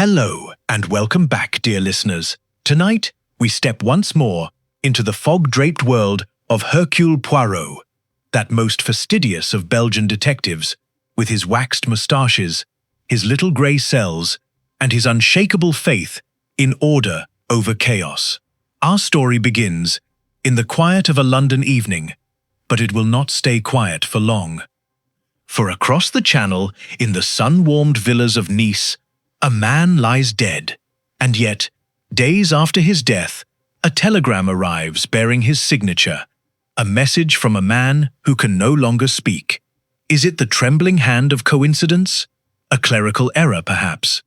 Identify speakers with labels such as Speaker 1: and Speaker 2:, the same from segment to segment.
Speaker 1: Hello and welcome back, dear listeners. Tonight, we step once more into the fog-draped world of Hercule Poirot, that most fastidious of Belgian detectives, with his waxed moustaches, his little grey cells, and his unshakable faith in order over chaos. Our story begins in the quiet of a London evening, but it will not stay quiet for long. For across the channel, in the sun-warmed villas of Nice, a man lies dead, and yet, days after his death, a telegram arrives bearing his signature, a message from a man who can no longer speak. Is it the trembling hand of coincidence? A clerical error, perhaps?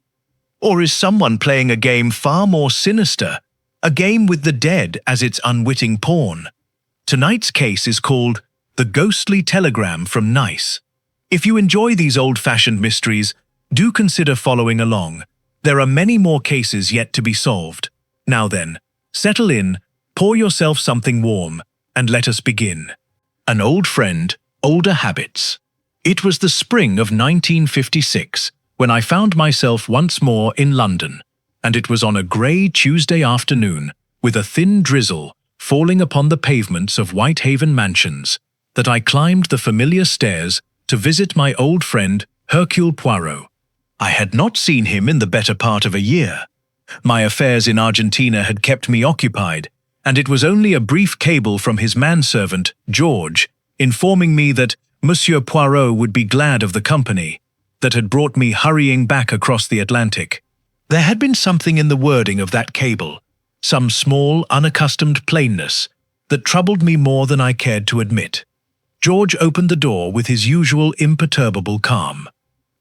Speaker 1: Or is someone playing a game far more sinister, a game with the dead as its unwitting pawn? Tonight's case is called The Ghostly Telegram from Nice. If you enjoy these old-fashioned mysteries, do consider following along. There are many more cases yet to be solved. Now then, settle in, pour yourself something warm, and let us begin. An old friend, older habits. It was the spring of 1956 when I found myself once more in London, and it was on a grey Tuesday afternoon, with a thin drizzle falling upon the pavements of Whitehaven mansions, that I climbed the familiar stairs to visit my old friend Hercule Poirot. I had not seen him in the better part of a year. My affairs in Argentina had kept me occupied, and it was only a brief cable from his manservant, George, informing me that Monsieur Poirot would be glad of the company, that had brought me hurrying back across the Atlantic. There had been something in the wording of that cable, some small, unaccustomed plainness, that troubled me more than I cared to admit. George opened the door with his usual imperturbable calm.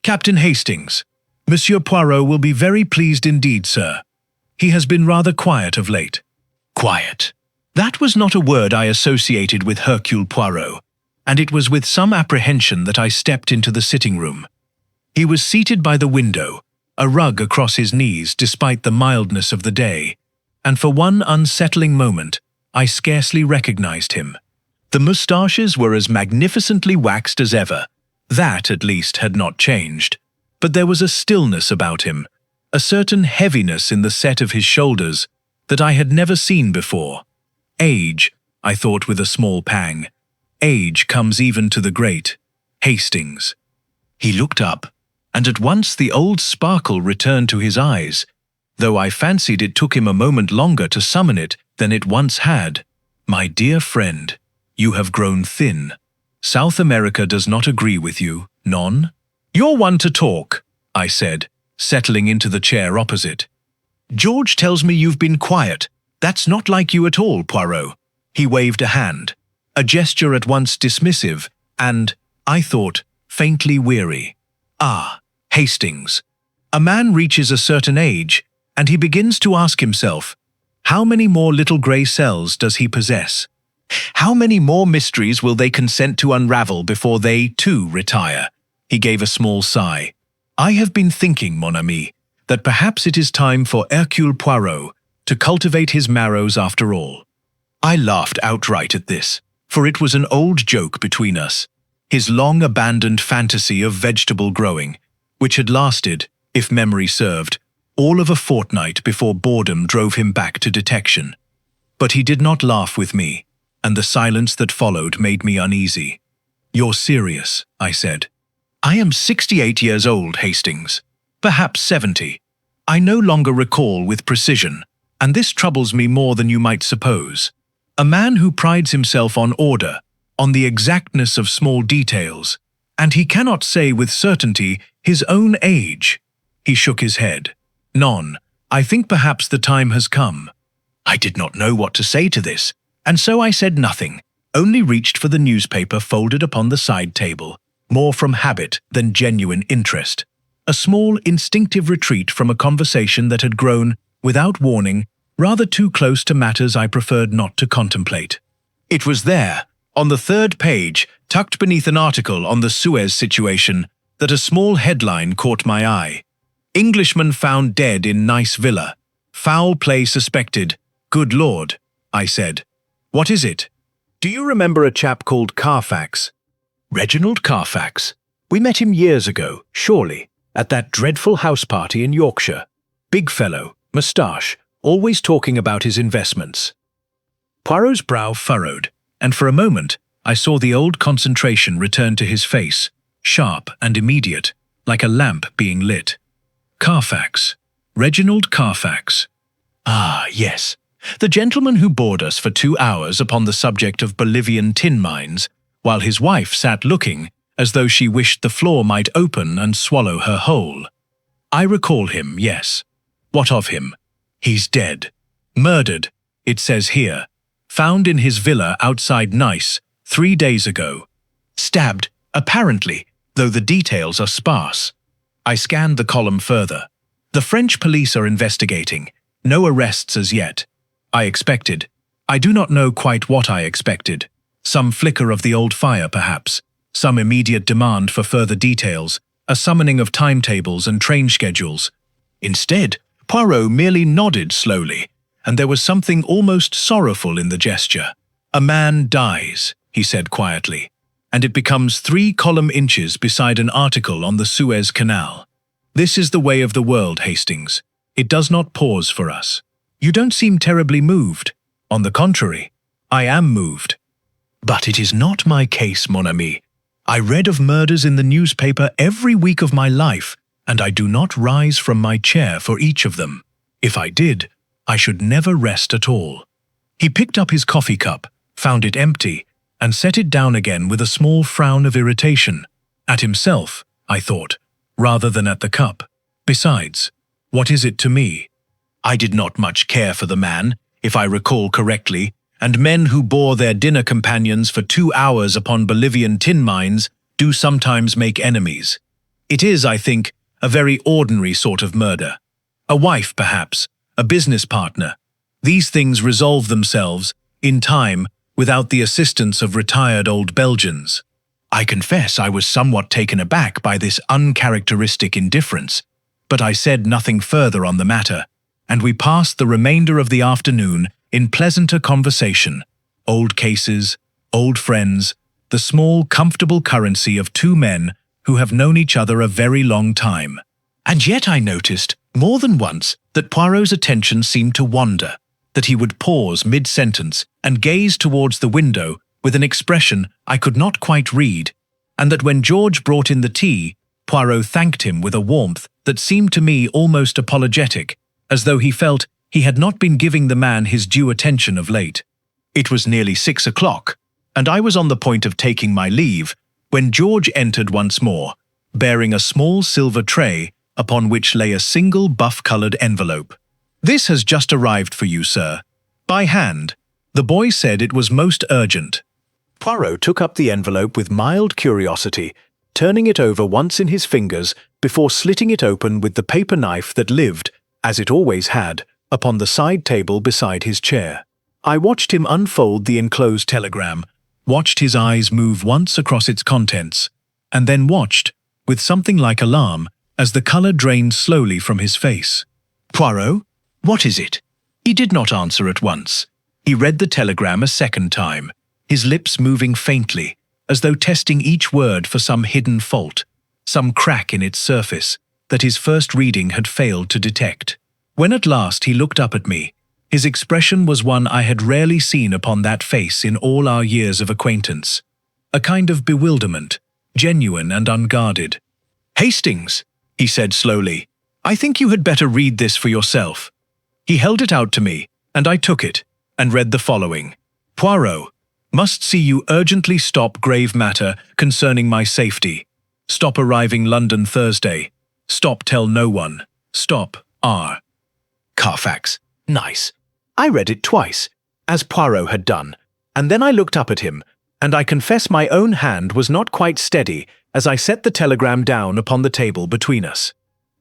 Speaker 1: "Captain Hastings, Monsieur Poirot will be very pleased indeed, sir. He has been rather quiet of late." Quiet. That was not a word I associated with Hercule Poirot, and it was with some apprehension that I stepped into the sitting room. He was seated by the window, a rug across his knees despite the mildness of the day, and for one unsettling moment I scarcely recognized him. The moustaches were as magnificently waxed as ever. That, at least, had not changed. But there was a stillness about him, a certain heaviness in the set of his shoulders that I had never seen before. Age, I thought with a small pang. Age comes even to the great. Hastings. He looked up, and at once the old sparkle returned to his eyes, though I fancied it took him a moment longer to summon it than it once had. "My dear friend, you have grown thin. South America does not agree with you, non?" "You're one to talk," I said, settling into the chair opposite. "George tells me you've been quiet. That's not like you at all, Poirot." He waved a hand, a gesture at once dismissive and, I thought, faintly weary. "Ah, Hastings. A man reaches a certain age, and he begins to ask himself, how many more little grey cells does he possess? How many more mysteries will they consent to unravel before they, too, retire?" He gave a small sigh. "I have been thinking, mon ami, that perhaps it is time for Hercule Poirot to cultivate his marrows after all." I laughed outright at this, for it was an old joke between us, his long-abandoned fantasy of vegetable growing, which had lasted, if memory served, all of a fortnight before boredom drove him back to detection. But he did not laugh with me, and the silence that followed made me uneasy. "You're serious," I said. "I am 68 years old, Hastings. Perhaps 70. I no longer recall with precision, and this troubles me more than you might suppose. A man who prides himself on order, on the exactness of small details, and he cannot say with certainty his own age." He shook his head. "Non, I think perhaps the time has come." I did not know what to say to this, and so I said nothing, only reached for the newspaper folded upon the side table, more from habit than genuine interest. A small, instinctive retreat from a conversation that had grown, without warning, rather too close to matters I preferred not to contemplate. It was there, on the third page, tucked beneath an article on the Suez situation, that a small headline caught my eye. "Englishman found dead in Nice villa. Foul play suspected. Good Lord," I said. "What is it?" "Do you remember a chap called Carfax?" "Reginald Carfax? We met him years ago, surely, at that dreadful house party in Yorkshire." Big fellow, moustache, always talking about his investments. Poirot's brow furrowed, and for a moment I saw the old concentration return to his face, sharp and immediate, like a lamp being lit. Carfax. Reginald Carfax. Ah, yes. The gentleman who bored us for 2 hours upon the subject of Bolivian tin mines, while his wife sat looking as though she wished the floor might open and swallow her whole. I recall him, yes. What of him? He's dead. Murdered, it says here. Found in his villa outside Nice 3 days ago. Stabbed, apparently, though the details are sparse. I scanned the column further. The French police are investigating. No arrests as yet. I expected. I do not know quite what I expected. Some flicker of the old fire, perhaps. Some immediate demand for further details. A summoning of timetables and train schedules. Instead, Poirot merely nodded slowly, and there was something almost sorrowful in the gesture. A man dies, he said quietly, and it becomes 3 column inches beside an article on the Suez Canal. This is the way of the world, Hastings. It does not pause for us. You don't seem terribly moved. On the contrary, I am moved. But it is not my case, mon ami. I read of murders in the newspaper every week of my life, and I do not rise from my chair for each of them. If I did, I should never rest at all. He picked up his coffee cup, found it empty, and set it down again with a small frown of irritation. At himself, I thought, rather than at the cup. Besides, what is it to me? I did not much care for the man, if I recall correctly, and men who bore their dinner companions for 2 hours upon Bolivian tin mines do sometimes make enemies. It is, I think, a very ordinary sort of murder. A wife, perhaps, a business partner. These things resolve themselves, in time, without the assistance of retired old Belgians. I confess I was somewhat taken aback by this uncharacteristic indifference, but I said nothing further on the matter, and we passed the remainder of the afternoon in pleasanter conversation. Old cases, old friends, the small, comfortable currency of 2 men who have known each other a very long time. And yet I noticed, more than once, that Poirot's attention seemed to wander, that he would pause mid-sentence and gaze towards the window with an expression I could not quite read, and that when George brought in the tea, Poirot thanked him with a warmth that seemed to me almost apologetic, as though he felt he had not been giving the man his due attention of late. It was nearly 6 o'clock, and I was on the point of taking my leave, when George entered once more, bearing a small silver tray upon which lay a single buff-coloured envelope. "This has just arrived for you, sir. By hand." The boy said it was most urgent. Poirot took up the envelope with mild curiosity, turning it over once in his fingers before slitting it open with the paper knife that lived, as it always had, upon the side table beside his chair. I watched him unfold the enclosed telegram, watched his eyes move once across its contents, and then watched, with something like alarm, as the colour drained slowly from his face. "Poirot, what is it?" He did not answer at once. He read the telegram a second time, his lips moving faintly, as though testing each word for some hidden fault, some crack in its surface that his first reading had failed to detect. When at last he looked up at me, his expression was one I had rarely seen upon that face in all our years of acquaintance. A kind of bewilderment, genuine and unguarded. "Hastings," he said slowly, "I think you had better read this for yourself." He held it out to me, and I took it, and read the following. "Poirot, must see you urgently stop grave matter concerning my safety. Stop arriving London Thursday. Stop tell no one. Stop R. Carfax. Nice. I read it twice, as Poirot had done, and then I looked up at him, and I confess my own hand was not quite steady as I set the telegram down upon the table between us.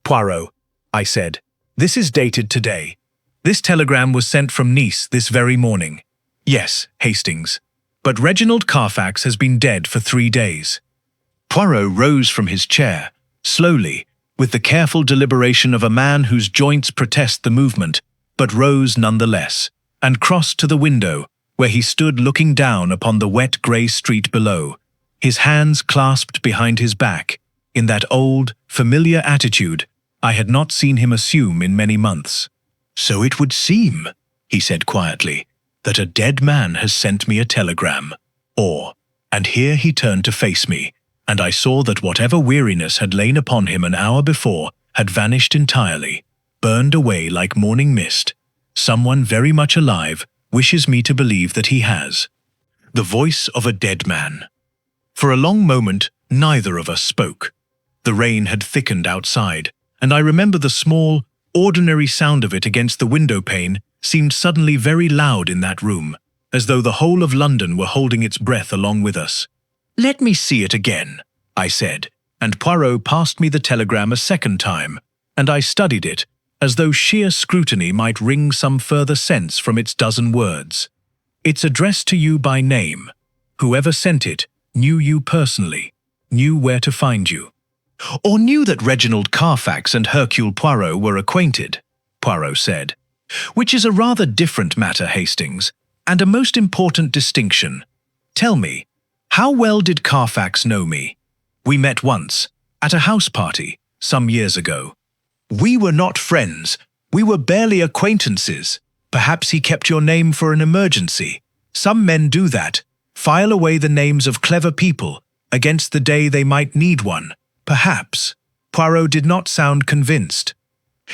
Speaker 1: "Poirot," I said, "this is dated today. This telegram was sent from Nice this very morning. Yes, Hastings. But Reginald Carfax has been dead for 3 days." Poirot rose from his chair, slowly, with the careful deliberation of a man whose joints protest the movement, but rose nonetheless, and crossed to the window, where he stood looking down upon the wet grey street below, his hands clasped behind his back, in that old, familiar attitude, I had not seen him assume in many months. "So it would seem," he said quietly, "that a dead man has sent me a telegram." And here he turned to face me, and I saw that whatever weariness had lain upon him an hour before had vanished entirely, burned away like morning mist. "Someone very much alive wishes me to believe that he has." The voice of a dead man. For a long moment, neither of us spoke. The rain had thickened outside, and I remember the small, ordinary sound of it against the window pane seemed suddenly very loud in that room, as though the whole of London were holding its breath along with us. "Let me see it again," I said, and Poirot passed me the telegram a second time, and I studied it, as though sheer scrutiny might wring some further sense from its dozen words. "It's addressed to you by name. Whoever sent it knew you personally, knew where to find you." "Or knew that Reginald Carfax and Hercule Poirot were acquainted," Poirot said. "Which is a rather different matter, Hastings, and a most important distinction. Tell me, how well did Carfax know me? We met once, at a house party, some years ago. We were not friends, we were barely acquaintances. Perhaps he kept your name for an emergency. Some men do that, file away the names of clever people against the day they might need one. Perhaps." Poirot did not sound convinced.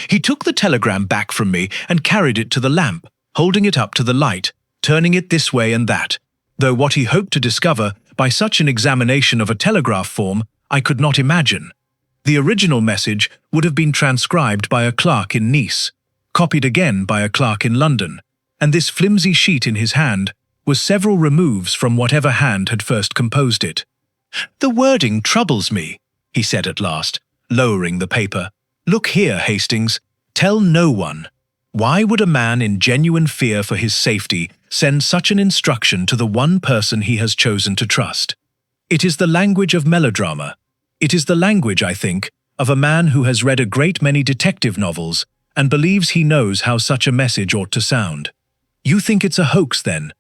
Speaker 1: He took the telegram back from me and carried it to the lamp, holding it up to the light, turning it this way and that, though what he hoped to discover by such an examination of a telegraph form I could not imagine. The original message would have been transcribed by a clerk in Nice, copied again by a clerk in London, and this flimsy sheet in his hand was several removes from whatever hand had first composed it. "The wording troubles me," he said at last, lowering the paper. "Look here, Hastings, tell no one. Why would a man in genuine fear for his safety send such an instruction to the one person he has chosen to trust? It is the language of melodrama. It is the language, I think, of a man who has read a great many detective novels and believes he knows how such a message ought to sound. You think it's a hoax, then?"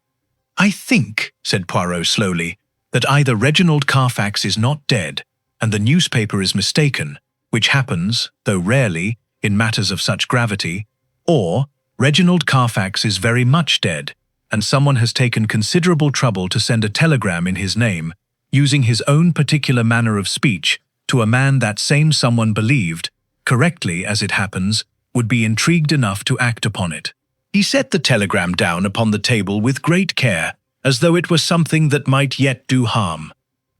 Speaker 1: "I think," said Poirot slowly, "that either Reginald Carfax is not dead, and the newspaper is mistaken, which happens, though rarely, in matters of such gravity, or Reginald Carfax is very much dead, and someone has taken considerable trouble to send a telegram in his name, using his own particular manner of speech, to a man that same someone believed, correctly as it happens, would be intrigued enough to act upon it." He set the telegram down upon the table with great care, as though it were something that might yet do harm.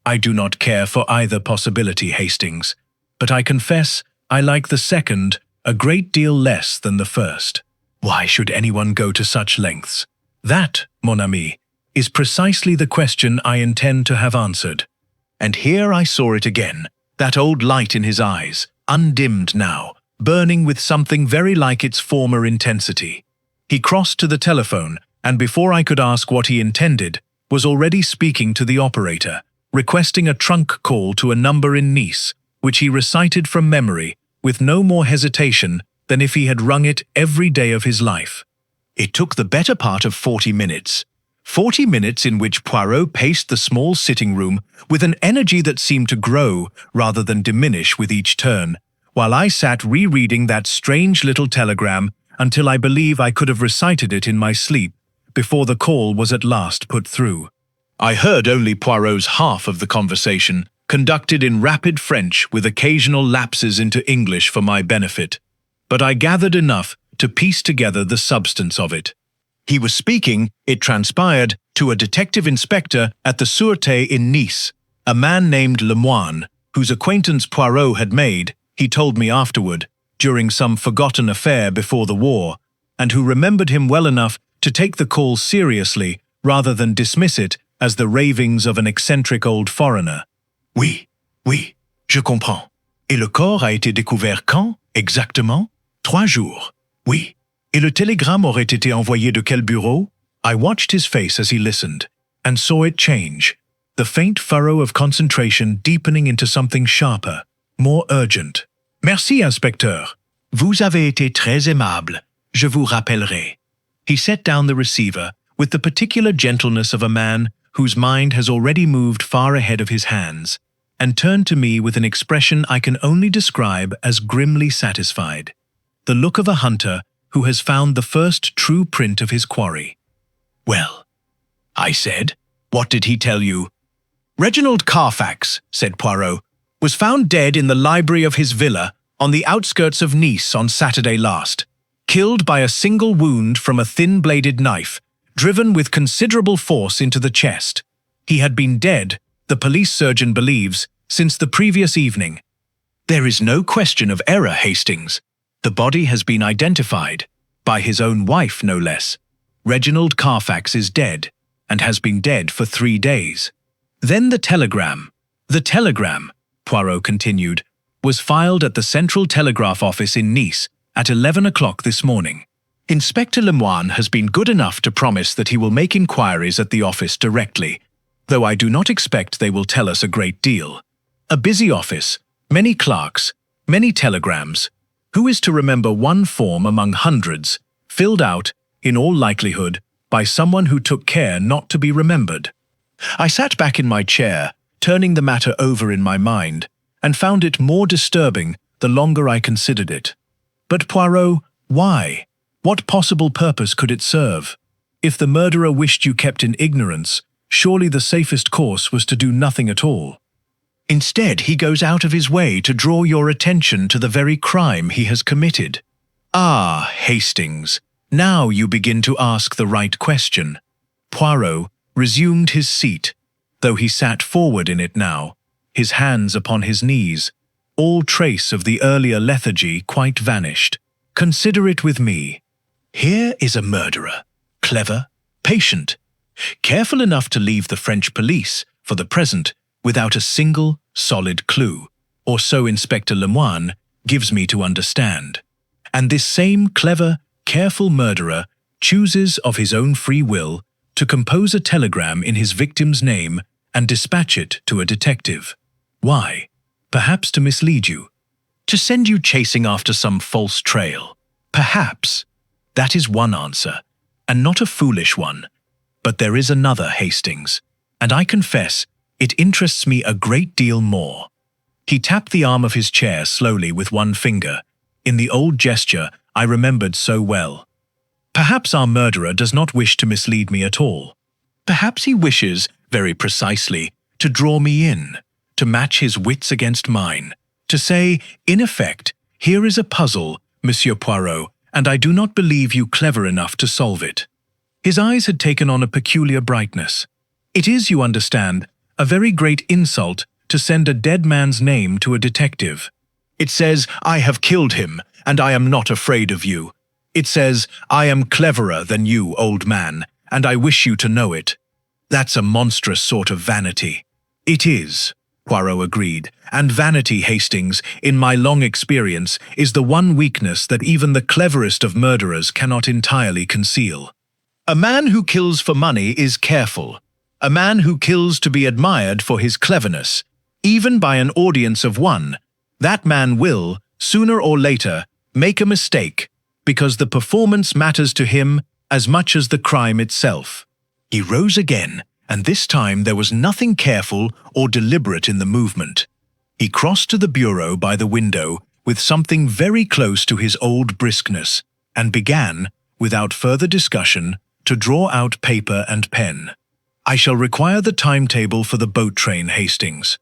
Speaker 1: "I do not care for either possibility, Hastings, but I confess I like the second a great deal less than the first. Why should anyone go to such lengths? That, mon ami, is precisely the question I intend to have answered." And here I saw it again, that old light in his eyes, undimmed now, burning with something very like its former intensity. He crossed to the telephone, and before I could ask what he intended, was already speaking to the operator, requesting a trunk call to a number in Nice, which he recited from memory, with no more hesitation than if he had rung it every day of his life. It took the better part of 40 minutes. 40 minutes in which Poirot paced the small sitting room with an energy that seemed to grow rather than diminish with each turn, while I sat rereading that strange little telegram until I believe I could have recited it in my sleep, before the call was at last put through. I heard only Poirot's half of the conversation, conducted in rapid French with occasional lapses into English for my benefit, but I gathered enough to piece together the substance of it. He was speaking, it transpired, to a detective inspector at the Sûreté in Nice, a man named Lemoine, whose acquaintance Poirot had made, he told me afterward, during some forgotten affair before the war, and who remembered him well enough to take the call seriously rather than dismiss it as the ravings of an eccentric old foreigner. Oui, je comprends. Et le corps a été découvert quand, exactement? 3 jours. Oui. Et le télégramme aurait été envoyé de quel bureau? I watched his face as he listened, and saw it change, the faint furrow of concentration deepening into something sharper, more urgent. Merci, inspecteur. Vous avez été très aimable. Je vous rappellerai. He set down the receiver with the particular gentleness of a man whose mind has already moved far ahead of his hands. and turned to me with an expression I can only describe as grimly satisfied. The look of a hunter who has found the first true print of his quarry. "Well," I said, "what did he tell you?" "Reginald Carfax," said Poirot, "was found dead in the library of his villa on the outskirts of Nice on Saturday last, killed by a single wound from a thin-bladed knife, driven with considerable force into the chest. He had been dead, the police surgeon believes, since the previous evening. There is no question of error, Hastings. The body has been identified, by his own wife no less. Reginald Carfax is dead, and has been dead for 3 days. Then the telegram. The telegram," Poirot continued, "was filed at the Central Telegraph Office in Nice at 11 o'clock this morning. Inspector Lemoine has been good enough to promise that he will make inquiries at the office directly, though I do not expect they will tell us a great deal. A busy office, many clerks, many telegrams. Who is to remember one form among hundreds, filled out, in all likelihood, by someone who took care not to be remembered?" I sat back in my chair, turning the matter over in my mind, and found it more disturbing the longer I considered it. But Poirot, why? What possible purpose could it serve? If the murderer wished you kept in ignorance, surely the safest course was to do nothing at all. Instead, he goes out of his way to draw your attention to the very crime he has committed. Ah, Hastings, now you begin to ask the right question. Poirot resumed his seat, though he sat forward in it now, his hands upon his knees, all trace of the earlier lethargy quite vanished. Consider it with me. Here is a murderer, clever, patient, careful enough to leave the French police, for the present, without a single solid clue, or so Inspector Lemoine gives me to understand. And this same clever, careful murderer chooses of his own free will to compose a telegram in his victim's name and dispatch it to a detective. Why? Perhaps to mislead you. To send you chasing after some false trail. Perhaps. That is one answer, and not a foolish one. But there is another, Hastings, and I confess it interests me a great deal more. He tapped the arm of his chair slowly with one finger, in the old gesture I remembered so well. Perhaps our murderer does not wish to mislead me at all. Perhaps he wishes, very precisely, to draw me in, to match his wits against mine, to say, in effect, here is a puzzle, Monsieur Poirot, and I do not believe you clever enough to solve it. His eyes had taken on a peculiar brightness. It is, you understand, a very great insult to send a dead man's name to a detective. It says, I have killed him, and I am not afraid of you. It says, I am cleverer than you, old man, and I wish you to know it. That's a monstrous sort of vanity. It is, Poirot agreed, and vanity, Hastings, in my long experience, is the one weakness that even the cleverest of murderers cannot entirely conceal. A man who kills for money is careful. A man who kills to be admired for his cleverness, even by an audience of one, that man will, sooner or later, make a mistake, because the performance matters to him as much as the crime itself. He rose again, and this time there was nothing careful or deliberate in the movement. He crossed to the bureau by the window with something very close to his old briskness, and began, without further discussion, to draw out paper and pen. I shall require the timetable for the boat train, Hastings.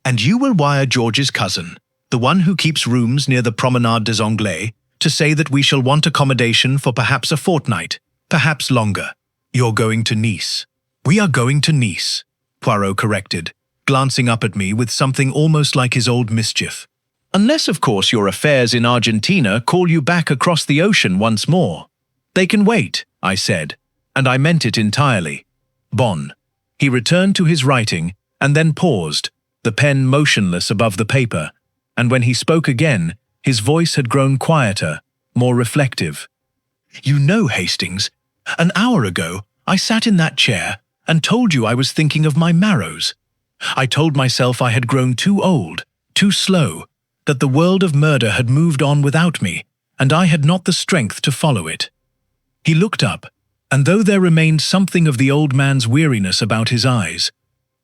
Speaker 1: And you will wire George's cousin, the one who keeps rooms near the Promenade des Anglais, to say that we shall want accommodation for perhaps a fortnight, perhaps longer. You're going to Nice. We are going to Nice, Poirot corrected, glancing up at me with something almost like his old mischief. Unless, of course, your affairs in Argentina call you back across the ocean once more. They can wait, I said, and I meant it entirely. Bon. He returned to his writing, and then paused, the pen motionless above the paper, and when he spoke again, his voice had grown quieter, more reflective. You know, Hastings, an hour ago I sat in that chair and told you I was thinking of my marrows. I told myself I had grown too old, too slow, that the world of murder had moved on without me, and I had not the strength to follow it. He looked up, and though there remained something of the old man's weariness about his eyes,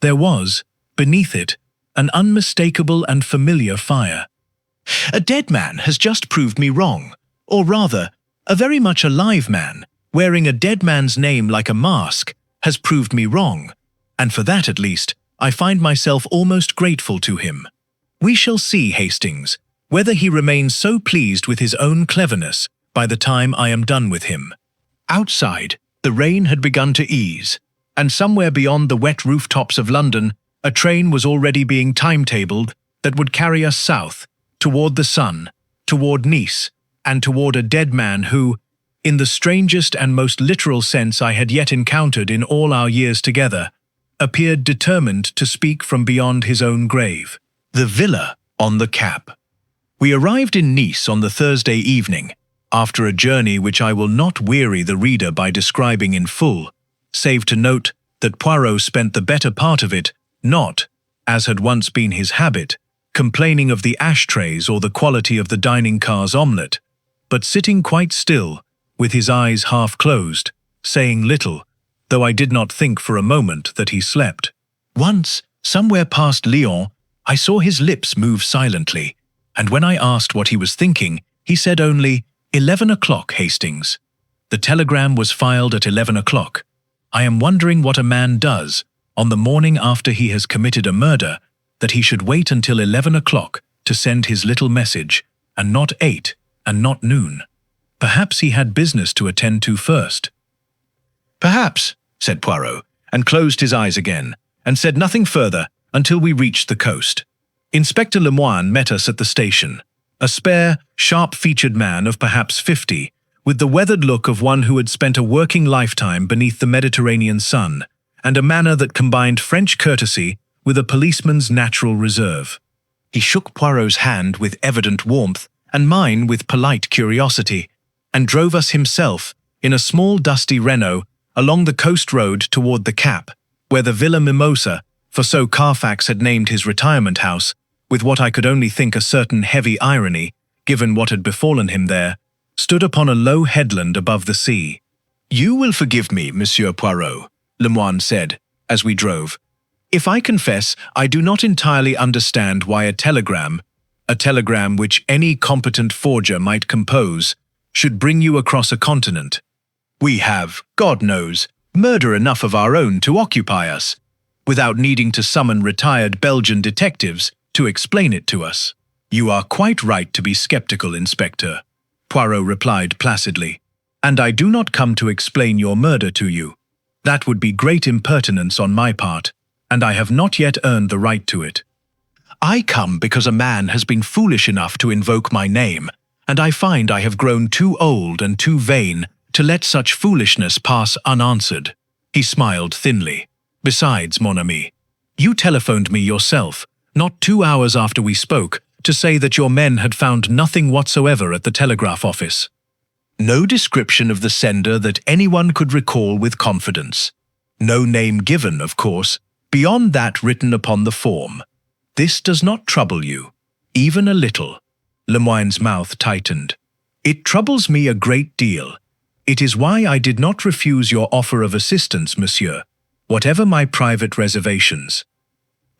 Speaker 1: there was, beneath it, an unmistakable and familiar fire. A dead man has just proved me wrong, or rather, a very much alive man, wearing a dead man's name like a mask, has proved me wrong, and for that at least, I find myself almost grateful to him. We shall see, Hastings, whether he remains so pleased with his own cleverness by the time I am done with him. Outside, the rain had begun to ease, and somewhere beyond the wet rooftops of London, a train was already being timetabled that would carry us south, toward the sun, toward Nice, and toward a dead man who, in the strangest and most literal sense I had yet encountered in all our years together, appeared determined to speak from beyond his own grave. The Villa on the Cap. We arrived in Nice on the Thursday evening, after a journey which I will not weary the reader by describing in full, save to note that Poirot spent the better part of it not, as had once been his habit, complaining of the ashtrays or the quality of the dining car's omelette, but sitting quite still, with his eyes half closed, saying little, though I did not think for a moment that he slept. Once, somewhere past Lyons, I saw his lips move silently, and when I asked what he was thinking, he said only, 11 o'clock, Hastings. The telegram was filed at 11 o'clock. I am wondering what a man does, on the morning after he has committed a murder, that he should wait until 11 o'clock to send his little message, and not 8, and not noon. Perhaps he had business to attend to first. Perhaps, said Poirot, and closed his eyes again, and said nothing further until we reached the coast. Inspector Lemoine met us at the station, a spare, sharp-featured man of perhaps 50, with the weathered look of one who had spent a working lifetime beneath the Mediterranean sun, and a manner that combined French courtesy with a policeman's natural reserve. He shook Poirot's hand with evident warmth, and mine with polite curiosity, and drove us himself, in a small dusty Renault, along the coast road toward the Cap, where the Villa Mimosa, for so Carfax had named his retirement house, with what I could only think a certain heavy irony, given what had befallen him there, stood upon a low headland above the sea. "You will forgive me, Monsieur Poirot," Lemoine said, as we drove. "If I confess I do not entirely understand why a telegram which any competent forger might compose, should bring you across a continent. We have, God knows, murder enough of our own to occupy us, without needing to summon retired Belgian detectives to explain it to us." "You are quite right to be skeptical, Inspector," Poirot replied placidly, "and I do not come to explain your murder to you. That would be great impertinence on my part, and I have not yet earned the right to it. I come because a man has been foolish enough to invoke my name, and I find I have grown too old and too vain to let such foolishness pass unanswered." He smiled thinly. "Besides, mon ami, you telephoned me yourself, not 2 hours after we spoke, to say that your men had found nothing whatsoever at the telegraph office. No description of the sender that anyone could recall with confidence. No name given, of course, beyond that written upon the form. This does not trouble you, even a little." Lemoine's mouth tightened. "It troubles me a great deal. It is why I did not refuse your offer of assistance, monsieur, whatever my private reservations."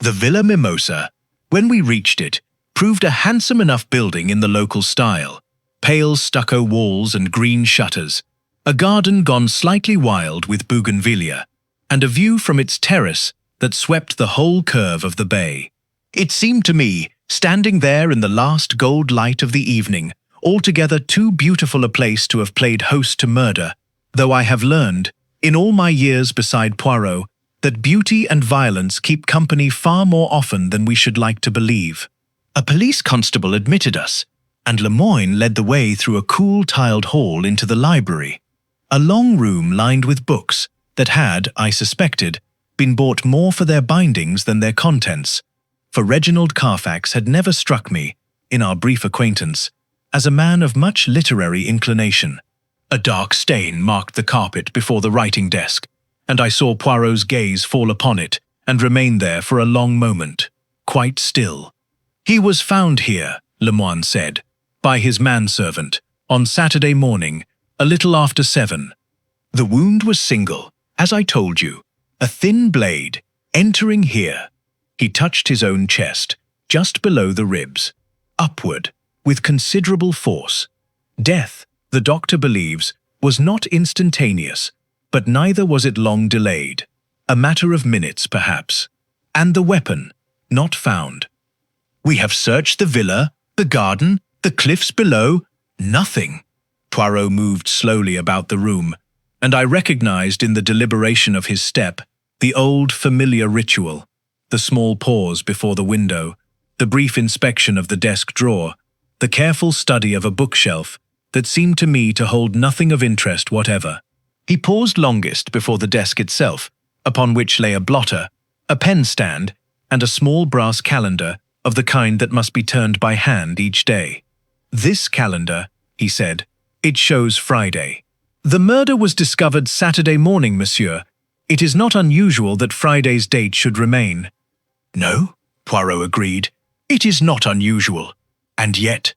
Speaker 1: The Villa Mimosa, when we reached it, proved a handsome enough building in the local style, pale stucco walls and green shutters, a garden gone slightly wild with bougainvillea, and a view from its terrace that swept the whole curve of the bay. It seemed to me, standing there in the last gold light of the evening, altogether too beautiful a place to have played host to murder, though I have learned, in all my years beside Poirot, that beauty and violence keep company far more often than we should like to believe. A police constable admitted us, and Lemoine led the way through a cool tiled hall into the library, a long room lined with books that had, I suspected, been bought more for their bindings than their contents, for Reginald Carfax had never struck me, in our brief acquaintance, as a man of much literary inclination. A dark stain marked the carpet before the writing desk, and I saw Poirot's gaze fall upon it and remain there for a long moment, quite still. "He was found here," Lemoine said, "by his manservant, on Saturday morning, a little after 7. The wound was single, as I told you, a thin blade, entering here. He touched his own chest, just below the ribs, upward, with considerable force. Death, the doctor believes, was not instantaneous, but neither was it long delayed. A matter of minutes, perhaps. And the weapon, not found. We have searched the villa, the garden, the cliffs below. Nothing. Poirot moved slowly about the room, and I recognized in the deliberation of his step the old familiar ritual, the small pause before the window, the brief inspection of the desk drawer, the careful study of a bookshelf that seemed to me to hold nothing of interest whatever. He paused longest before the desk itself, upon which lay a blotter, a pen stand, and a small brass calendar of the kind that must be turned by hand each day. "This calendar," he said, "it shows Friday. The murder was discovered Saturday morning, monsieur. It is not unusual that Friday's date should remain." "No," Poirot agreed, "it is not unusual. And yet,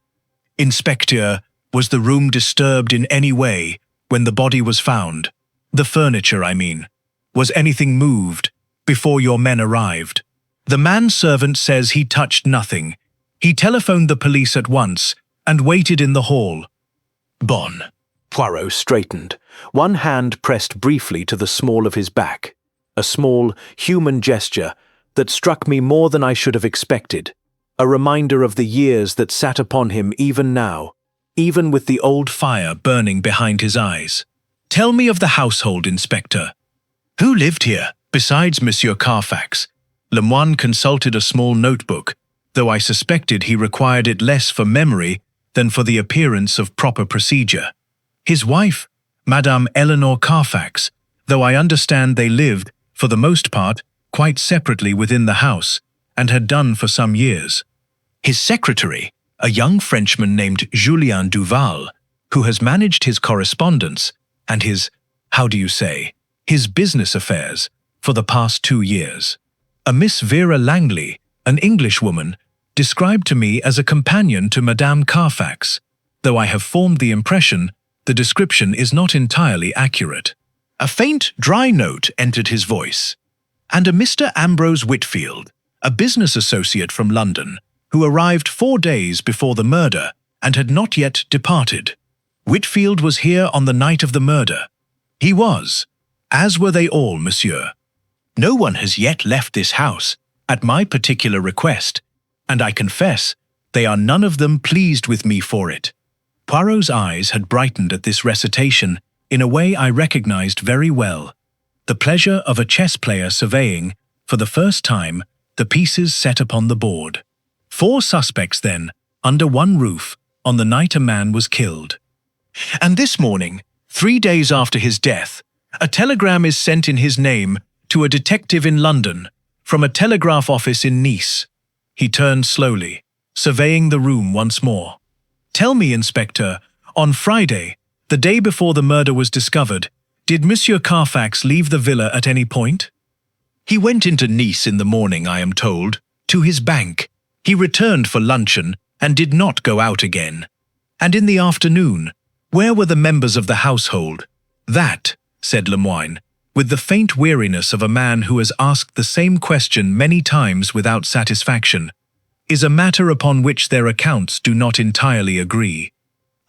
Speaker 1: Inspecteur, was the room disturbed in any way when the body was found? The furniture, I mean. Was anything moved before your men arrived?" "The manservant says he touched nothing. He telephoned the police at once and waited in the hall." "Bon." Poirot straightened, one hand pressed briefly to the small of his back, a small, human gesture that struck me more than I should have expected, a reminder of the years that sat upon him even now, even with the old fire burning behind his eyes. "Tell me of the household, Inspector. Who lived here, besides Monsieur Carfax?" Lemoine consulted a small notebook, though I suspected he required it less for memory than for the appearance of proper procedure. "His wife, Madame Eleanor Carfax, though I understand they lived, for the most part, quite separately within the house, and had done for some years. His secretary, a young Frenchman named Julien Duval, who has managed his correspondence and his, his business affairs for the past 2 years. A Miss Vera Langley, an Englishwoman, described to me as a companion to Madame Carfax, though I have formed the impression the description is not entirely accurate." A faint, dry note entered his voice. "And a Mr. Ambrose Whitfield, a business associate from London, who arrived 4 days before the murder and had not yet departed. Whitfield was here on the night of the murder." "He was, as were they all, monsieur. No one has yet left this house, at my particular request, and I confess they are none of them pleased with me for it." Poirot's eyes had brightened at this recitation in a way I recognized very well, the pleasure of a chess player surveying, for the first time, the pieces set upon the board. 4 suspects, then, under one roof, on the night a man was killed. "And this morning, 3 days after his death, a telegram is sent in his name to a detective in London, from a telegraph office in Nice." He turned slowly, surveying the room once more. "Tell me, Inspector, on Friday, the day before the murder was discovered, did Monsieur Carfax leave the villa at any point?" "He went into Nice in the morning, I am told, to his bank. He returned for luncheon and did not go out again." "And in the afternoon, where were the members of the household?" "That," said Lemoine, with the faint weariness of a man who has asked the same question many times without satisfaction, "is a matter upon which their accounts do not entirely agree."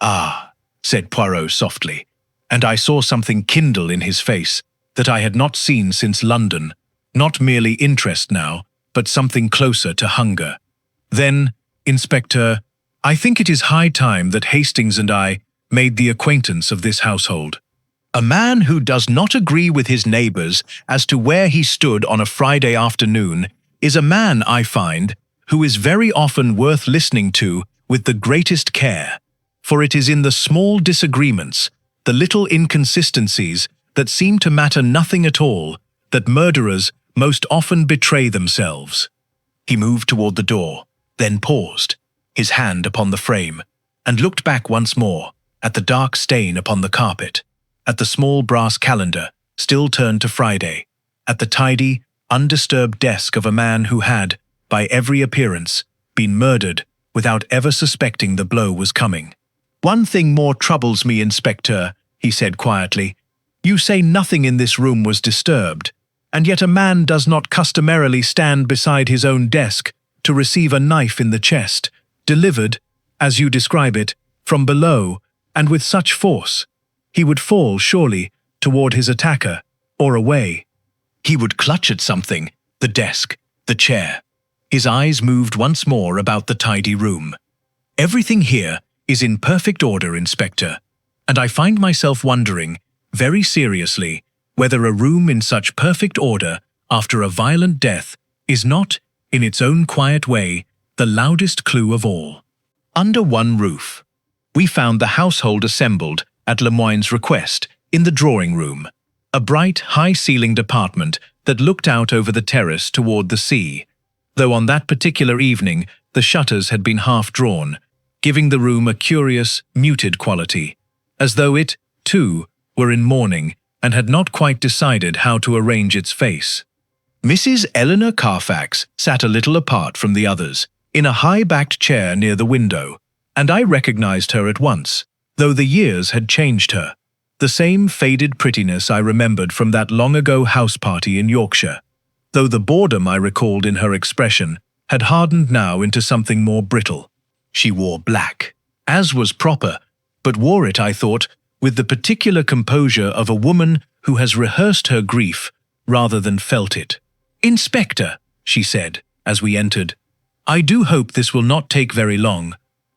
Speaker 1: "Ah," said Poirot softly, and I saw something kindle in his face that I had not seen since London, not merely interest now, but something closer to hunger. "Then, Inspector, I think it is high time that Hastings and I made the acquaintance of this household. A man who does not agree with his neighbors as to where he stood on a Friday afternoon is a man, I find, who is very often worth listening to with the greatest care, for it is in the small disagreements, the little inconsistencies that seem to matter nothing at all, that murderers most often betray themselves." He moved toward the door, then paused, his hand upon the frame, and looked back once more at the dark stain upon the carpet, at the small brass calendar, still turned to Friday, at the tidy, undisturbed desk of a man who had, by every appearance, been murdered without ever suspecting the blow was coming. "One thing more troubles me, Inspector," he said quietly. "You say nothing in this room was disturbed, and yet a man does not customarily stand beside his own desk to receive a knife in the chest, delivered, as you describe it, from below, and with such force. He would fall, surely, toward his attacker, or away. He would clutch at something, the desk, the chair. His eyes moved once more about the tidy room. Everything here is in perfect order, Inspector, and I find myself wondering, very seriously, whether a room in such perfect order after a violent death is not, in its own quiet way, the loudest clue of all. Under one roof, we found the household assembled, at Lemoyne's request, in the drawing-room, a bright, high-ceilinged apartment that looked out over the terrace toward the sea, though on that particular evening the shutters had been half-drawn, giving the room a curious, muted quality, as though it, too, were in mourning and had not quite decided how to arrange its face. Mrs. Eleanor Carfax sat a little apart from the others, in a high-backed chair near the window, and I recognized her at once, though the years had changed her. The same faded prettiness I remembered from that long-ago house-party in Yorkshire, though the boredom I recalled in her expression had hardened now into something more brittle. She wore black, as was proper, but wore it, I thought, with the particular composure of a woman who has rehearsed her grief rather than felt it. "Inspector," she said, as we entered, "I do hope this will not take very long.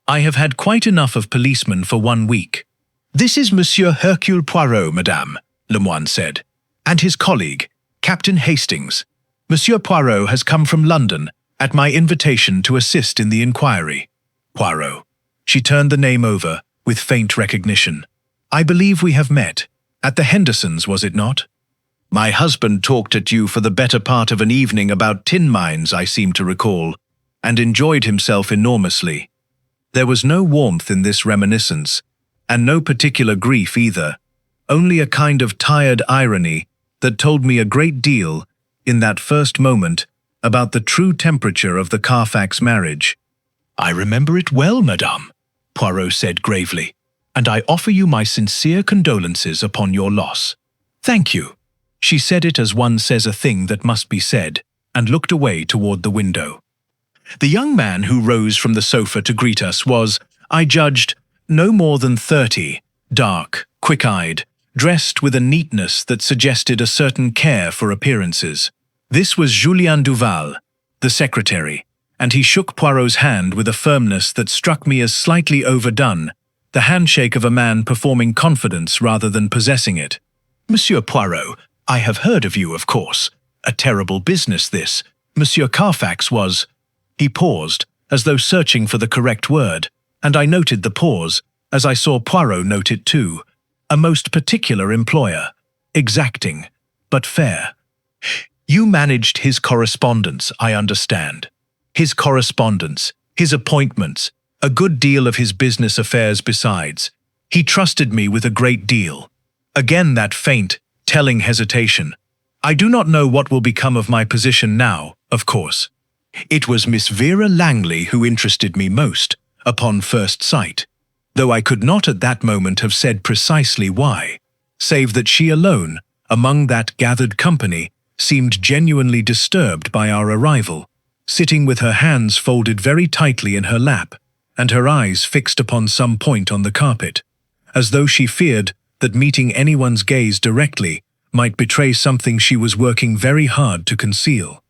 Speaker 1: I have had quite enough of policemen for 1 week." "This is Monsieur Hercule Poirot, madame," Lemoyne said, "and his colleague, Captain Hastings. Monsieur Poirot has come from London, at my invitation to assist in the inquiry." Poirot. She turned the name over, with faint recognition. "I believe we have met. At the Hendersons', was it not? My husband talked at you for the better part of an evening about tin mines, I seem to recall, and enjoyed himself enormously." There was no warmth in this reminiscence, and no particular grief either, only a kind of tired irony that told me a great deal, in that first moment, about the true temperature of the Carfax marriage. "I remember it well, madame," Poirot said gravely, "and I offer you my sincere condolences upon your loss." "Thank you." She said it as one says a thing that must be said, and looked away toward the window. The young man who rose from the sofa to greet us was, I judged, no more than 30, dark, quick-eyed, dressed with a neatness that suggested a certain care for appearances. This was Julien Duval, the secretary, and he shook Poirot's hand with a firmness that struck me as slightly overdone, the handshake of a man performing confidence rather than possessing it. "Monsieur Poirot, I have heard of you, of course. A terrible business, this. Monsieur Carfax was—" He paused, as though searching for the correct word, and I noted the pause, as I saw Poirot note it too. "A most particular employer. Exacting, but fair. You managed his correspondence, I understand. His correspondence, his appointments, a good deal of his business affairs besides. He trusted me with a great deal." Again that faint, telling hesitation. "I do not know what will become of my position now, of course. It was Miss Vera Langley who interested me most, upon first sight, though I could not at that moment have said precisely why, save that she alone, among that gathered company, seemed genuinely disturbed by our arrival, sitting with her hands folded very tightly in her lap, and her eyes fixed upon some point on the carpet, as though she feared that meeting anyone's gaze directly might betray something she was working very hard to conceal.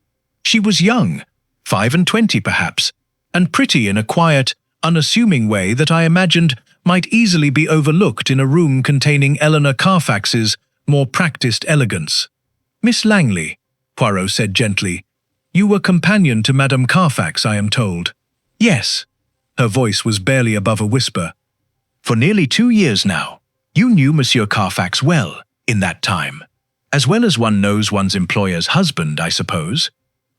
Speaker 1: She was young, 25 perhaps, and pretty in a quiet, unassuming way that I imagined might easily be overlooked in a room containing Eleanor Carfax's more practiced elegance. "Miss Langley," Poirot said gently, "you were companion to Madame Carfax, I am told." "Yes." Her voice was barely above a whisper. "For nearly 2 years now. You knew Monsieur Carfax well, in that time. As well as one knows one's employer's husband, I suppose."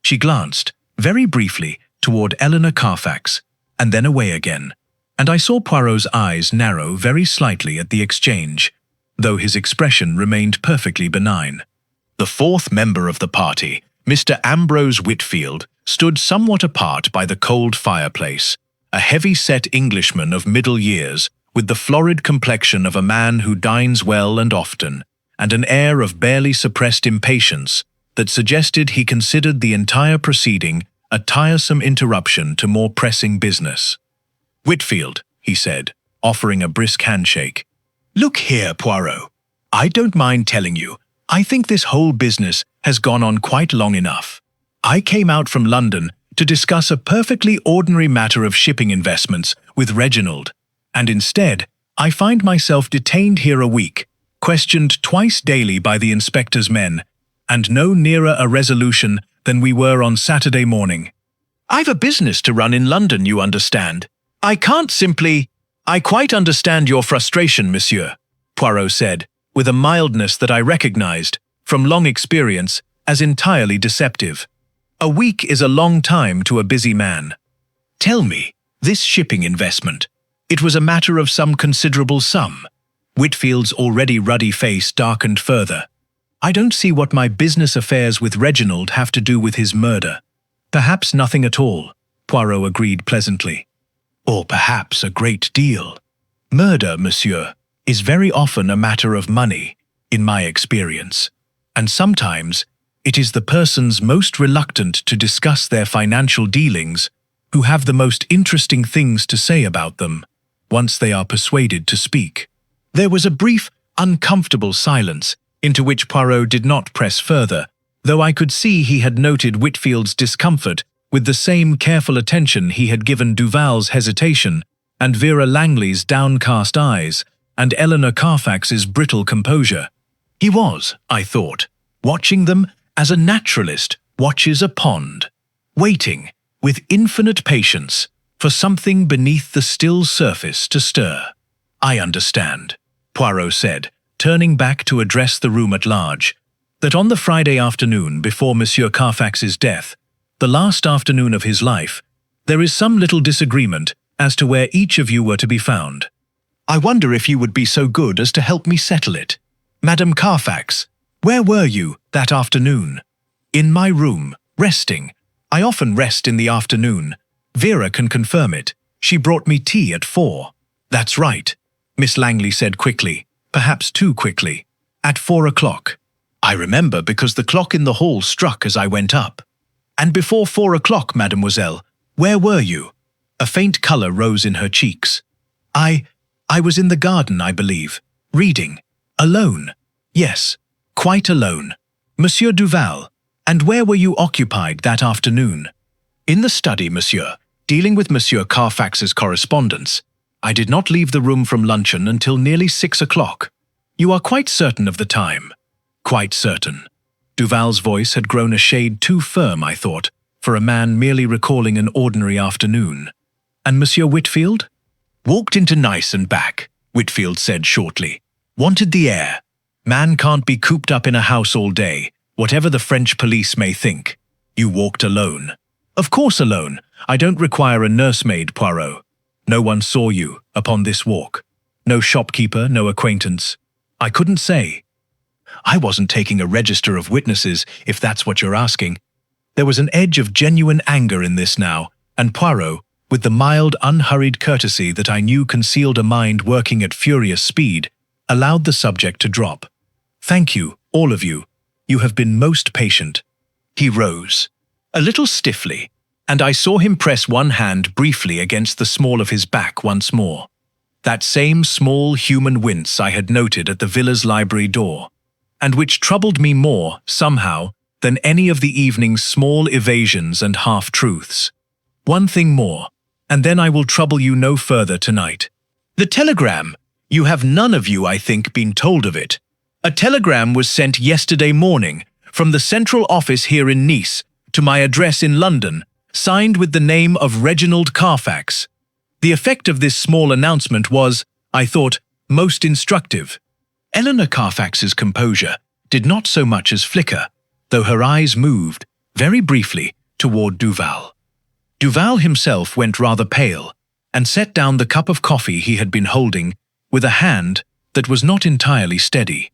Speaker 1: She glanced, very briefly, toward Eleanor Carfax, and then away again, and I saw Poirot's eyes narrow very slightly at the exchange, though his expression remained perfectly benign. The fourth member of the party, Mr. Ambrose Whitfield, stood somewhat apart by the cold fireplace, a heavy-set Englishman of middle years, with the florid complexion of a man who dines well and often, and an air of barely suppressed impatience that suggested he considered the entire proceeding a tiresome interruption to more pressing business. "Whitfield," he said, offering a brisk handshake. "Look here, Poirot. I don't mind telling you, I think this whole business has gone on quite long enough. I came out from London to discuss a perfectly ordinary matter of shipping investments with Reginald, and instead, I find myself detained here a week, questioned twice daily by the inspector's men, and no nearer a resolution than we were on Saturday morning. I've a business to run in London, you understand. I can't simply—" "I quite understand your frustration, monsieur," Poirot said, with a mildness that I recognized, from long experience, as entirely deceptive. "A week is a long time to a busy man. Tell me, this shipping investment, it was a matter of some considerable sum." Whitfield's already ruddy face darkened further. "I don't see what my business affairs with Reginald have to do with his murder." "Perhaps nothing at all," Poirot agreed pleasantly. "Or perhaps a great deal. Murder, monsieur, is very often a matter of money, in my experience, and sometimes it is the persons most reluctant to discuss their financial dealings who have the most interesting things to say about them, once they are persuaded to speak." There was a brief, uncomfortable silence, into which Poirot did not press further, though I could see he had noted Whitfield's discomfort with the same careful attention he had given Duval's hesitation, and Vera Langley's downcast eyes, and Eleanor Carfax's brittle composure. He was, I thought, watching them as a naturalist watches a pond, waiting, with infinite patience, for something beneath the still surface to stir. "I understand," Poirot said, turning back to address the room at large, "that on the Friday afternoon before Monsieur Carfax's death, the last afternoon of his life, there is some little disagreement as to where each of you were to be found. I wonder if you would be so good as to help me settle it. Madame Carfax, where were you that afternoon?" "In my room, resting. I often rest in the afternoon. Vera can confirm it. She brought me tea at 4. "That's right," Miss Langley said quickly, perhaps too quickly. "At 4 o'clock. I remember because the clock in the hall struck as I went up." "And before 4 o'clock, mademoiselle, where were you?" A faint colour rose in her cheeks. I was in the garden, I believe, reading. Alone. Yes, quite alone. Monsieur Duval, and where were you occupied that afternoon?" "In the study, monsieur, dealing with Monsieur Carfax's correspondence. I did not leave the room from luncheon until nearly 6 o'clock. "You are quite certain of the time?" "Quite certain." Duval's voice had grown a shade too firm, I thought, for a man merely recalling an ordinary afternoon. "And Monsieur Whitfield?" "Walked into Nice and back," Whitfield said shortly. "Wanted the air. Man can't be cooped up in a house all day, whatever the French police may think." "You walked alone?" "Of course alone. I don't require a nursemaid, Poirot." "No one saw you upon this walk? No shopkeeper, no acquaintance?" "I couldn't say." "I wasn't taking a register of witnesses, if that's what you're asking." There was an edge of genuine anger in this now, and Poirot, with the mild, unhurried courtesy that I knew concealed a mind working at furious speed, allowed the subject to drop. "Thank you, all of you. You have been most patient." He rose, a little stiffly, and I saw him press one hand briefly against the small of his back once more. That same small human wince I had noted at the villa's library door, and which troubled me more, somehow, than any of the evening's small evasions and half-truths. "One thing more, and then I will trouble you no further tonight. The telegram. You have none of you, I think, been told of it. A telegram was sent yesterday morning from the central office here in Nice to my address in London, signed with the name of Reginald Carfax. The effect of this small announcement was, I thought, most instructive." Eleanor Carfax's composure did not so much as flicker, though her eyes moved, very briefly, toward Duval. Duval himself went rather pale, and set down the cup of coffee he had been holding with a hand that was not entirely steady.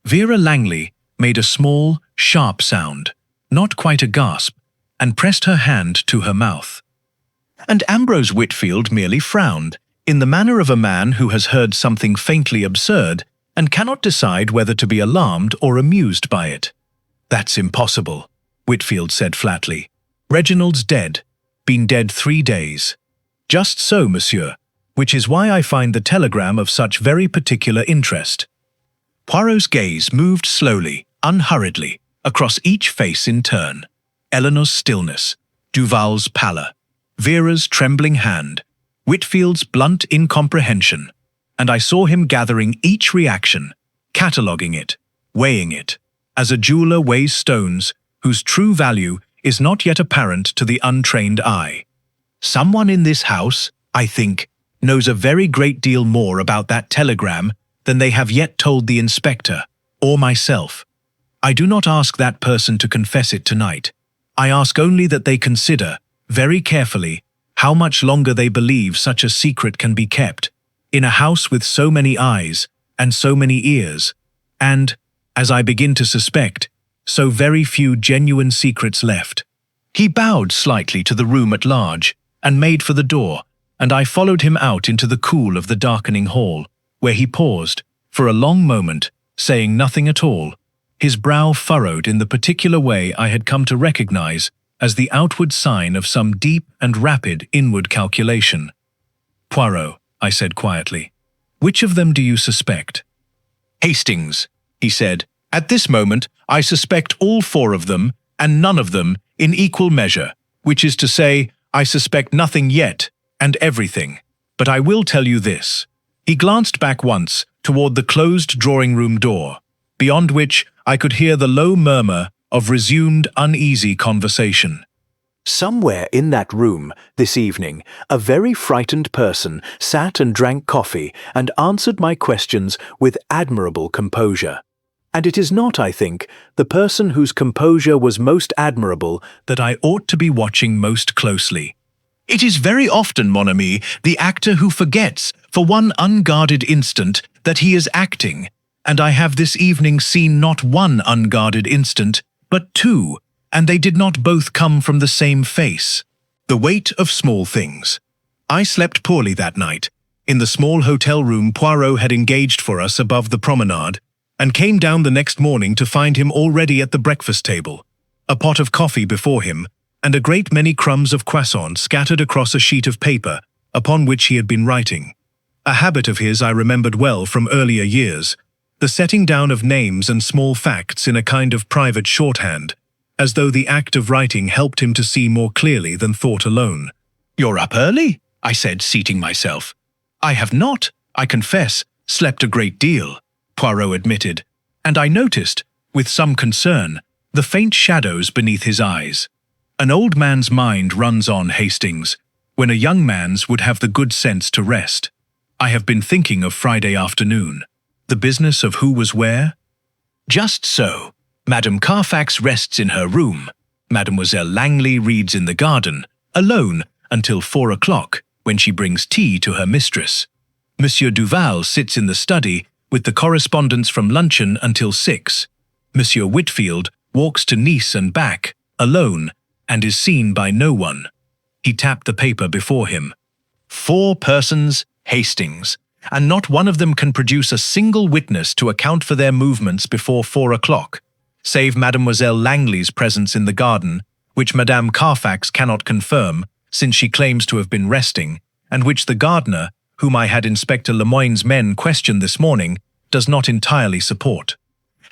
Speaker 1: Vera Langley made a small, sharp sound, not quite a gasp, and pressed her hand to her mouth. And Ambrose Whitfield merely frowned, in the manner of a man who has heard something faintly absurd and cannot decide whether to be alarmed or amused by it. That's impossible, Whitfield said flatly. Reginald's dead. Been dead 3 days. Just so, monsieur, which is why I find the telegram of such very particular interest. Poirot's gaze moved slowly, unhurriedly, across each face in turn. Eleanor's stillness, Duval's pallor, Vera's trembling hand, Whitfield's blunt incomprehension, and I saw him gathering each reaction, cataloguing it, weighing it, as a jeweler weighs stones whose true value is not yet apparent to the untrained eye. Someone in this house, I think, knows a very great deal more about that telegram than they have yet told the inspector, or myself. I do not ask that person to confess it tonight. I ask only that they consider, very carefully, how much longer they believe such a secret can be kept, in a house with so many eyes and so many ears, and, as I begin to suspect, so very few genuine secrets left. He bowed slightly to the room at large and made for the door, and I followed him out into the cool of the darkening hall, where he paused, for a long moment, saying nothing at all, his brow furrowed in the particular way I had come to recognize as the outward sign of some deep and rapid inward calculation. "Poirot," I said quietly, "which of them do you suspect?" "Hastings," he said. "At this moment, I suspect all 4 of them, and none of them in equal measure, which is to say, I suspect nothing yet, and everything. But I will tell you this." He glanced back once toward the closed drawing-room door, beyond which I could hear the low murmur of resumed uneasy conversation. Somewhere in that room, this evening, a very frightened person sat and drank coffee and answered my questions with admirable composure. And it is not, I think, the person whose composure was most admirable that I ought to be watching most closely. It is very often, mon ami, the actor who forgets, for one unguarded instant, that he is acting, and I have this evening seen not one unguarded instant, but 2, and they did not both come from the same face. The weight of small things. I slept poorly that night, in the small hotel room Poirot had engaged for us above the promenade, and came down the next morning to find him already at the breakfast table, a pot of coffee before him, and a great many crumbs of croissant scattered across a sheet of paper upon which he had been writing. A habit of his I remembered well from earlier years, the setting down of names and small facts in a kind of private shorthand, as though the act of writing helped him to see more clearly than thought alone. "You're up early?" I said, seating myself. "I have not, I confess, slept a great deal," Poirot admitted, and I noticed, with some concern, the faint shadows beneath his eyes. An old man's mind runs on, Hastings, when a young man's would have the good sense to rest. I have been thinking of Friday afternoon. The business of who was where? Just so. Madame Carfax rests in her room. Mademoiselle Langley reads in the garden, alone, until 4 o'clock, when she brings tea to her mistress. Monsieur Duval sits in the study with the correspondence from luncheon until 6. Monsieur Whitfield walks to Nice and back, alone, and is seen by no one. He tapped the paper before him. 4 persons, Hastings, and not one of them can produce a single witness to account for their movements before 4 o'clock, save Mademoiselle Langley's presence in the garden, which Madame Carfax cannot confirm, since she claims to have been resting, and which the gardener, whom I had Inspector Lemoyne's men questioned this morning, does not entirely support.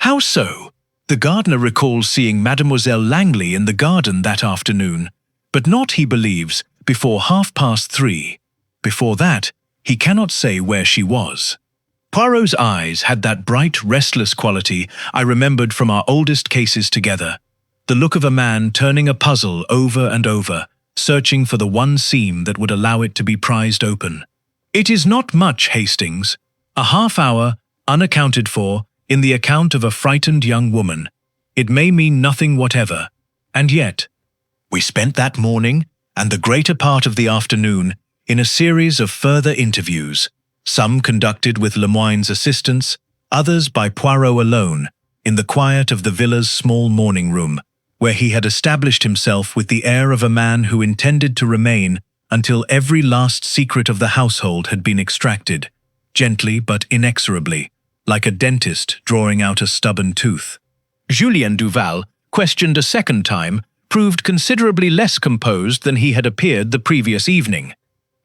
Speaker 1: How so? The gardener recalls seeing Mademoiselle Langley in the garden that afternoon, but not, he believes, before 3:30. Before that, he cannot say where she was. Poirot's eyes had that bright, restless quality I remembered from our oldest cases together, the look of a man turning a puzzle over and over, searching for the one seam that would allow it to be prized open. It is not much, Hastings. A half hour, unaccounted for, in the account of a frightened young woman. It may mean nothing whatever, and yet, we spent that morning, and the greater part of the afternoon, in a series of further interviews, some conducted with Lemoyne's assistance, others by Poirot alone, in the quiet of the villa's small morning room, where he had established himself with the air of a man who intended to remain until every last secret of the household had been extracted, gently but inexorably, like a dentist drawing out a stubborn tooth. Julien Duval, questioned a second time, proved considerably less composed than he had appeared the previous evening.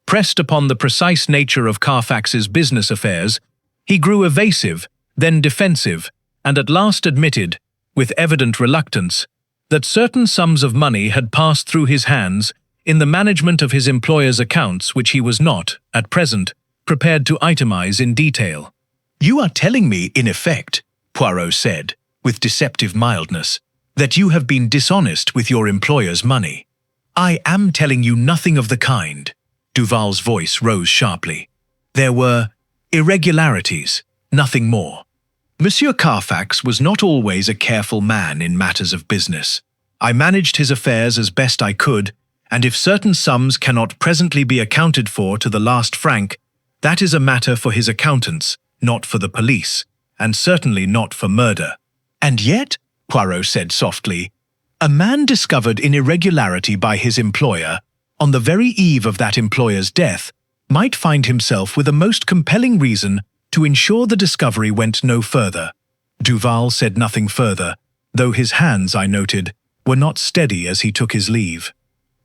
Speaker 1: Pressed upon the precise nature of Carfax's business affairs, he grew evasive, then defensive, and at last admitted, with evident reluctance, that certain sums of money had passed through his hands in the management of his employer's accounts which he was not, at present, prepared to itemize in detail. "You are telling me, in effect," Poirot said, with deceptive mildness, "that you have been dishonest with your employer's money." "I am telling you nothing of the kind." Duval's voice rose sharply. "There were irregularities, nothing more. Monsieur Carfax was not always a careful man in matters of business. I managed his affairs as best I could, and if certain sums cannot presently be accounted for to the last franc, that is a matter for his accountants, not for the police, and certainly not for murder." "And yet," Poirot said softly, "a man discovered in irregularity by his employer, on the very eve of that employer's death, might find himself with a most compelling reason to ensure the discovery went no further." Duval said nothing further, though his hands, I noted, were not steady as he took his leave.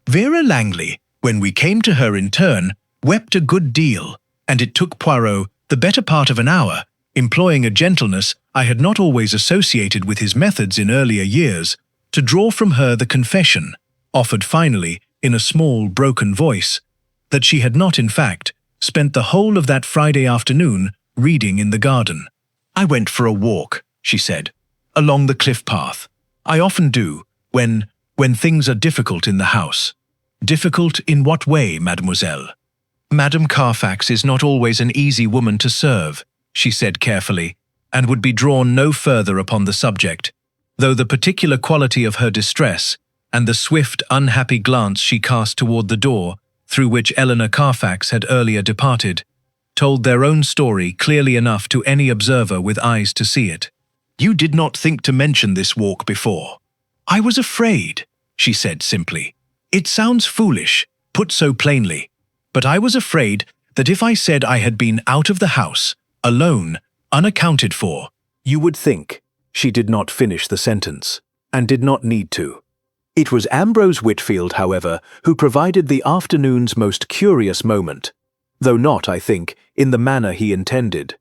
Speaker 1: Vera Langley, when we came to her in turn, wept a good deal, and it took Poirot the better part of an hour, employing a gentleness I had not always associated with his methods in earlier years, to draw from her the confession, offered finally in a small, broken voice, that she had not, in fact, spent the whole of that Friday afternoon reading in the garden. "I went for a walk," she said, "along the cliff path. I often do, when things are difficult in the house." "Difficult in what way, mademoiselle?" "Madame Carfax is not always an easy woman to serve," she said carefully, and would be drawn no further upon the subject, though the particular quality of her distress, and the swift, unhappy glance she cast toward the door through which Eleanor Carfax had earlier departed, told their own story clearly enough to any observer with eyes to see it. "You did not think to mention this walk before." "I was afraid," she said simply. "It sounds foolish, put so plainly, but I was afraid that if I said I had been out of the house, alone, unaccounted for, you would think—" She did not finish the sentence, and did not need to. It was Ambrose Whitfield, however, who provided the afternoon's most curious moment, though not, I think, in the manner he intended.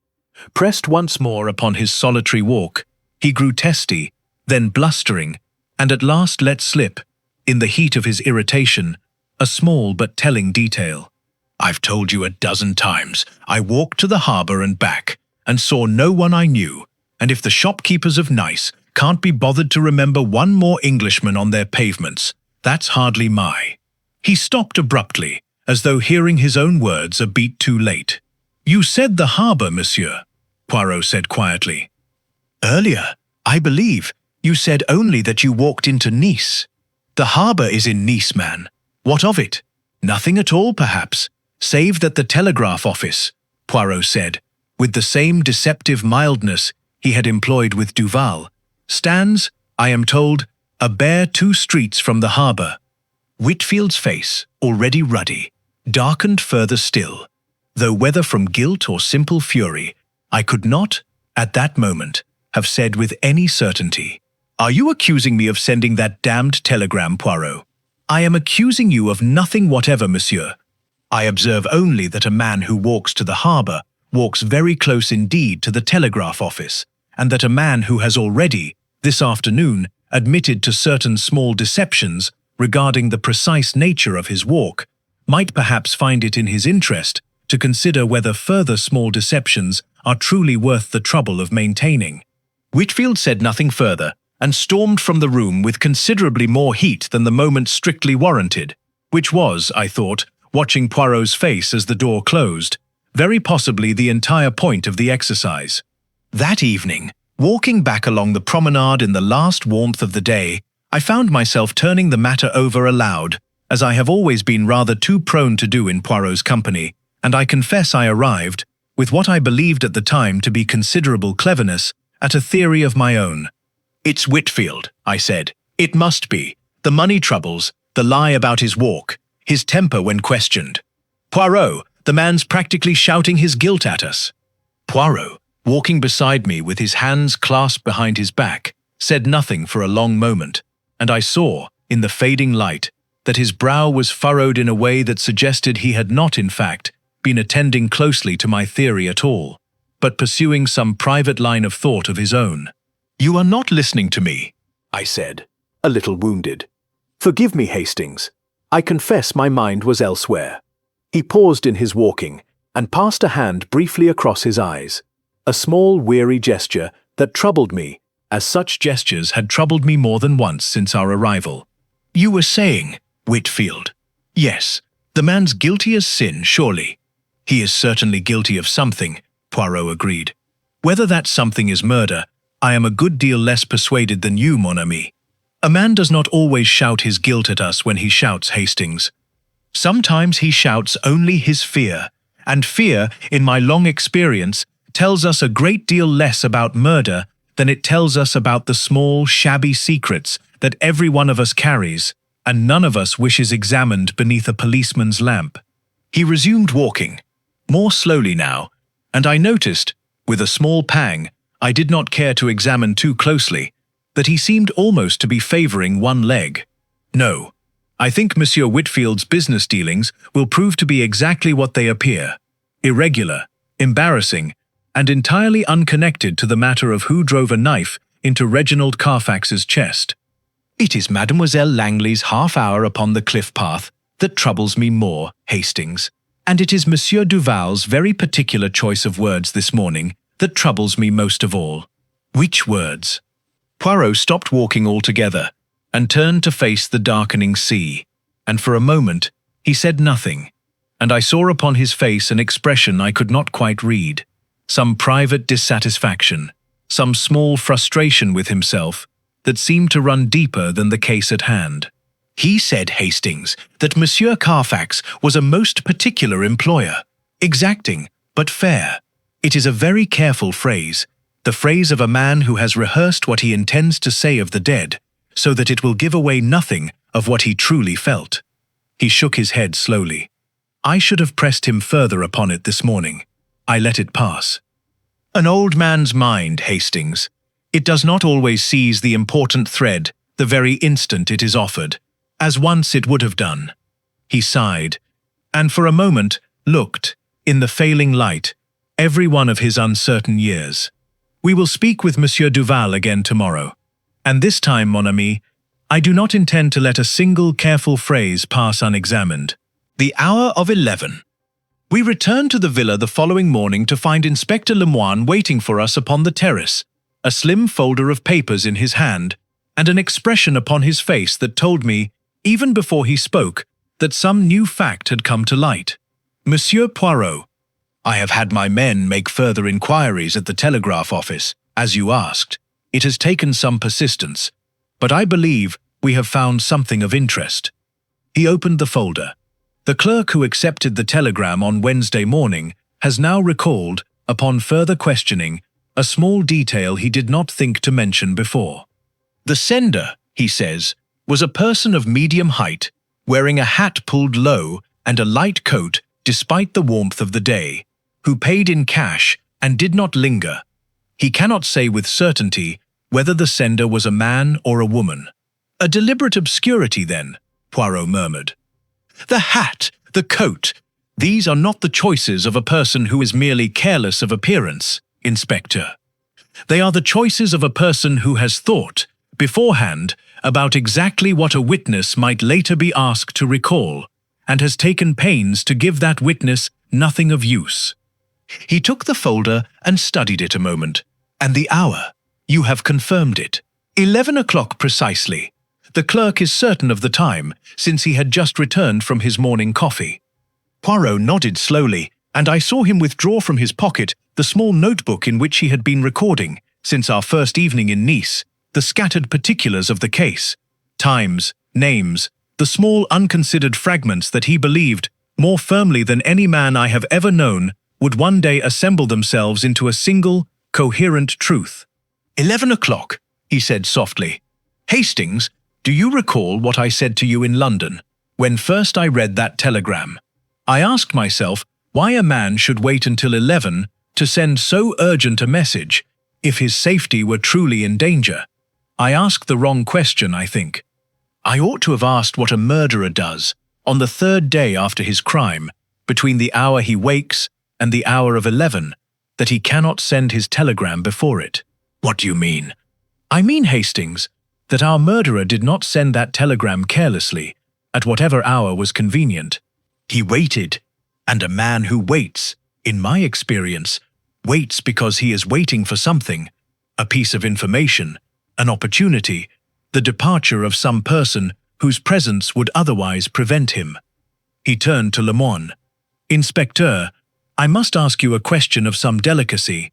Speaker 1: Pressed once more upon his solitary walk, he grew testy, then blustering, and at last let slip, in the heat of his irritation, a small but telling detail. "I've told you a dozen times, I walked to the harbour and back, and saw no one I knew, and if the shopkeepers of Nice can't be bothered to remember one more Englishman on their pavements, that's hardly my—" He stopped abruptly, as though hearing his own words a beat too late. "You said the harbour, monsieur," Poirot said quietly. "Earlier, I believe, you said only that you walked into Nice. The harbour is in Nice, man. What of it? Nothing at all, perhaps, save that the telegraph office," Poirot said, with the same deceptive mildness he had employed with Duval, "stands, I am told, a bare 2 streets from the harbour." Whitfield's face, already ruddy, darkened further still, though whether from guilt or simple fury, I could not, at that moment, have said with any certainty. "Are you accusing me of sending that damned telegram, Poirot?" "I am accusing you of nothing whatever, monsieur. I observe only that a man who walks to the harbour walks very close indeed to the telegraph office, and that a man who has already, this afternoon, admitted to certain small deceptions regarding the precise nature of his walk, might perhaps find it in his interest to consider whether further small deceptions are truly worth the trouble of maintaining." Whitfield said nothing further, and stormed from the room with considerably more heat than the moment strictly warranted, which was, I thought, watching Poirot's face as the door closed, very possibly the entire point of the exercise. That evening, walking back along the promenade in the last warmth of the day, I found myself turning the matter over aloud, as I have always been rather too prone to do in Poirot's company, and I confess I arrived, with what I believed at the time to be considerable cleverness, at a theory of my own. "It's Whitfield," I said. "It must be. The money troubles, the lie about his walk, his temper when questioned. Poirot, the man's practically shouting his guilt at us." Poirot, walking beside me with his hands clasped behind his back, said nothing for a long moment, and I saw, in the fading light, that his brow was furrowed in a way that suggested he had not, in fact, been attending closely to my theory at all, but pursuing some private line of thought of his own. "You are not listening to me," I said, a little wounded. "Forgive me, Hastings. I confess my mind was elsewhere." He paused in his walking and passed a hand briefly across his eyes, a small, weary gesture that troubled me, as such gestures had troubled me more than once since our arrival. "You were saying, Whitfield." "Yes, the man's guilty as sin, surely." "He is certainly guilty of something," Poirot agreed. "Whether that something is murder, I am a good deal less persuaded than you, mon ami. A man does not always shout his guilt at us when he shouts, Hastings. Sometimes he shouts only his fear, and fear, in my long experience, tells us a great deal less about murder than it tells us about the small, shabby secrets that every one of us carries, and none of us wishes examined beneath a policeman's lamp." He resumed walking, more slowly now, and I noticed, with a small pang I did not care to examine too closely, that he seemed almost to be favouring one leg. "No, I think Monsieur Whitfield's business dealings will prove to be exactly what they appear: irregular, embarrassing, and entirely unconnected to the matter of who drove a knife into Reginald Carfax's chest. It is Mademoiselle Langley's half-hour upon the cliff path that troubles me more, Hastings, and it is Monsieur Duval's very particular choice of words this morning that troubles me most of all." "Which words?" Poirot stopped walking altogether and turned to face the darkening sea, and for a moment he said nothing, and I saw upon his face an expression I could not quite read, some private dissatisfaction, some small frustration with himself that seemed to run deeper than the case at hand. "He said, Hastings, that Monsieur Carfax was a most particular employer, exacting, but fair. It is a very careful phrase, the phrase of a man who has rehearsed what he intends to say of the dead, so that it will give away nothing of what he truly felt." He shook his head slowly. "I should have pressed him further upon it this morning. I let it pass. An old man's mind, Hastings. It does not always seize the important thread the very instant it is offered, as once it would have done." He sighed, and for a moment looked, in the failing light, every one of his uncertain years. "We will speak with Monsieur Duval again tomorrow, and this time, mon ami, I do not intend to let a single careful phrase pass unexamined." The hour of 11. We returned to the villa the following morning to find Inspector Lemoine waiting for us upon the terrace, a slim folder of papers in his hand, and an expression upon his face that told me, even before he spoke, that some new fact had come to light. "Monsieur Poirot, I have had my men make further inquiries at the telegraph office, as you asked. It has taken some persistence, but I believe we have found something of interest." He opened the folder. The clerk who accepted the telegram on Wednesday morning has now recalled, upon further questioning, a small detail he did not think to mention before. "The sender," he says, "was a person of medium height, wearing a hat pulled low and a light coat despite the warmth of the day, who paid in cash and did not linger. He cannot say with certainty whether the sender was a man or a woman." "A deliberate obscurity, then," Poirot murmured. "The hat, the coat, these are not the choices of a person who is merely careless of appearance, Inspector. They are the choices of a person who has thought, beforehand, about exactly what a witness might later be asked to recall, and has taken pains to give that witness nothing of use." He took the folder and studied it a moment. "And the hour? You have confirmed it. 11 o'clock precisely. The clerk is certain of the time, since he had just returned from his morning coffee." Poirot nodded slowly, and I saw him withdraw from his pocket the small notebook in which he had been recording, since our first evening in Nice, the scattered particulars of the case, times, names, the small unconsidered fragments that he believed, more firmly than any man I have ever known, would one day assemble themselves into a single, coherent truth. 11 o'clock, he said softly. "Hastings, do you recall what I said to you in London, when first I read that telegram? I asked myself why a man should wait until 11 to send so urgent a message, if his safety were truly in danger. I asked the wrong question, I think. I ought to have asked what a murderer does on the third day after his crime, between the hour he wakes and the hour of 11, that he cannot send his telegram before it. What do you mean? I mean, Hastings, that our murderer did not send that telegram carelessly, at whatever hour was convenient. He waited, and a man who waits, in my experience, waits because he is waiting for something, a piece of information, an opportunity, the departure of some person whose presence would otherwise prevent him. He turned to Lemoine. Inspector, I must ask you a question of some delicacy.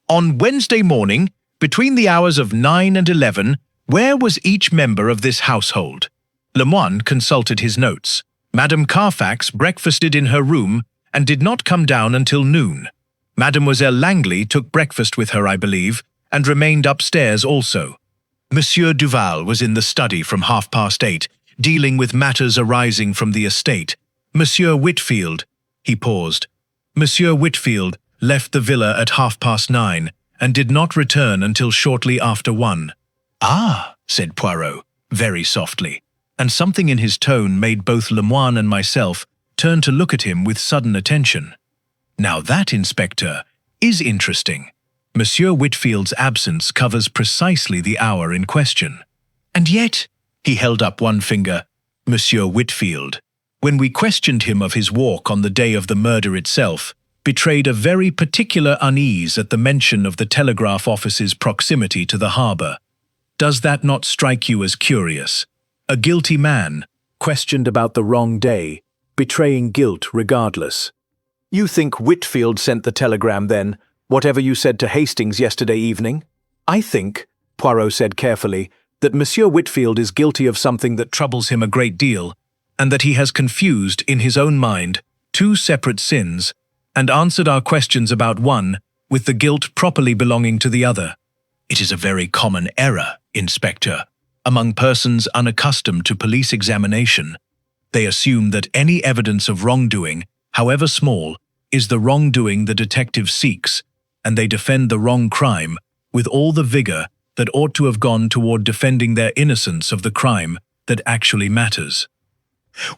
Speaker 1: On Wednesday morning, between the hours of 9 and 11, where was each member of this household? Lemoine consulted his notes. Madame Carfax breakfasted in her room and did not come down until noon. Mademoiselle Langley took breakfast with her, I believe, and remained upstairs also. Monsieur Duval was in the study from 8:30, dealing with matters arising from the estate. Monsieur Whitfield, he paused. Monsieur Whitfield left the villa at 9:30 and did not return until shortly after 1. Ah, said Poirot, very softly, and something in his tone made both Lemoine and myself turn to look at him with sudden attention. Now that, Inspector, is interesting. Monsieur Whitfield's absence covers precisely the hour in question. And yet, he held up one finger, Monsieur Whitfield, when we questioned him of his walk on the day of the murder itself, betrayed a very particular unease at the mention of the telegraph office's proximity to the harbour. Does that not strike you as curious? A guilty man, questioned about the wrong day, betraying guilt regardless. You think Whitfield sent the telegram then, whatever you said to Hastings yesterday evening? I think, Poirot said carefully, that Monsieur Whitfield is guilty of something that troubles him a great deal, and that he has confused, in his own mind, two separate sins, and answered our questions about one with the guilt properly belonging to the other. It is a very common error, Inspector, among persons unaccustomed to police examination. They assume that any evidence of wrongdoing, however small, is the wrongdoing the detective seeks, and they defend the wrong crime with all the vigor that ought to have gone toward defending their innocence of the crime that actually matters.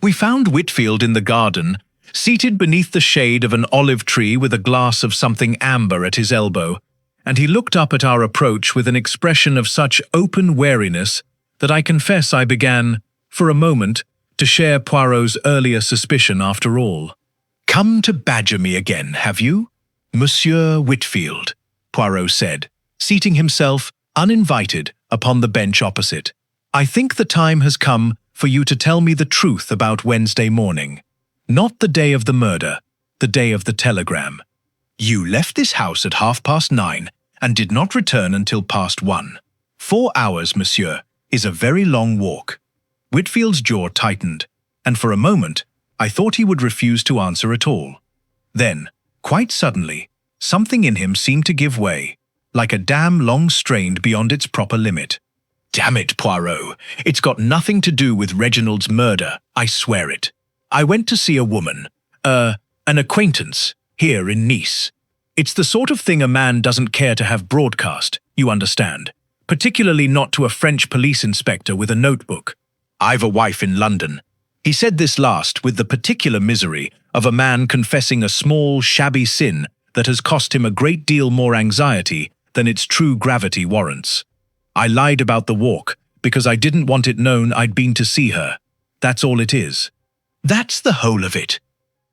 Speaker 1: We found Whitfield in the garden, seated beneath the shade of an olive tree with a glass of something amber at his elbow, and he looked up at our approach with an expression of such open wariness that I confess I began, for a moment, to share Poirot's earlier suspicion after all. Come to badger me again, have you? Monsieur Whitfield, Poirot said, seating himself, uninvited, upon the bench opposite. I think the time has come for you to tell me the truth about Wednesday morning. Not the day of the murder, the day of the telegram. You left this house at 9:30 and did not return until past 1. 4 hours, monsieur, is a very long walk. Whitfield's jaw tightened, and for a moment I thought he would refuse to answer at all. Then, quite suddenly, something in him seemed to give way, like a dam long strained beyond its proper limit. Damn it, Poirot, it's got nothing to do with Reginald's murder, I swear it. I went to see a woman, an acquaintance, here in Nice. It's the sort of thing a man doesn't care to have broadcast, you understand, particularly not to a French police inspector with a notebook. I've a wife in London. He said this last with the particular misery of a man confessing a small, shabby sin that has cost him a great deal more anxiety than its true gravity warrants. I lied about the walk because I didn't want it known I'd been to see her. That's all it is. That's the whole of it.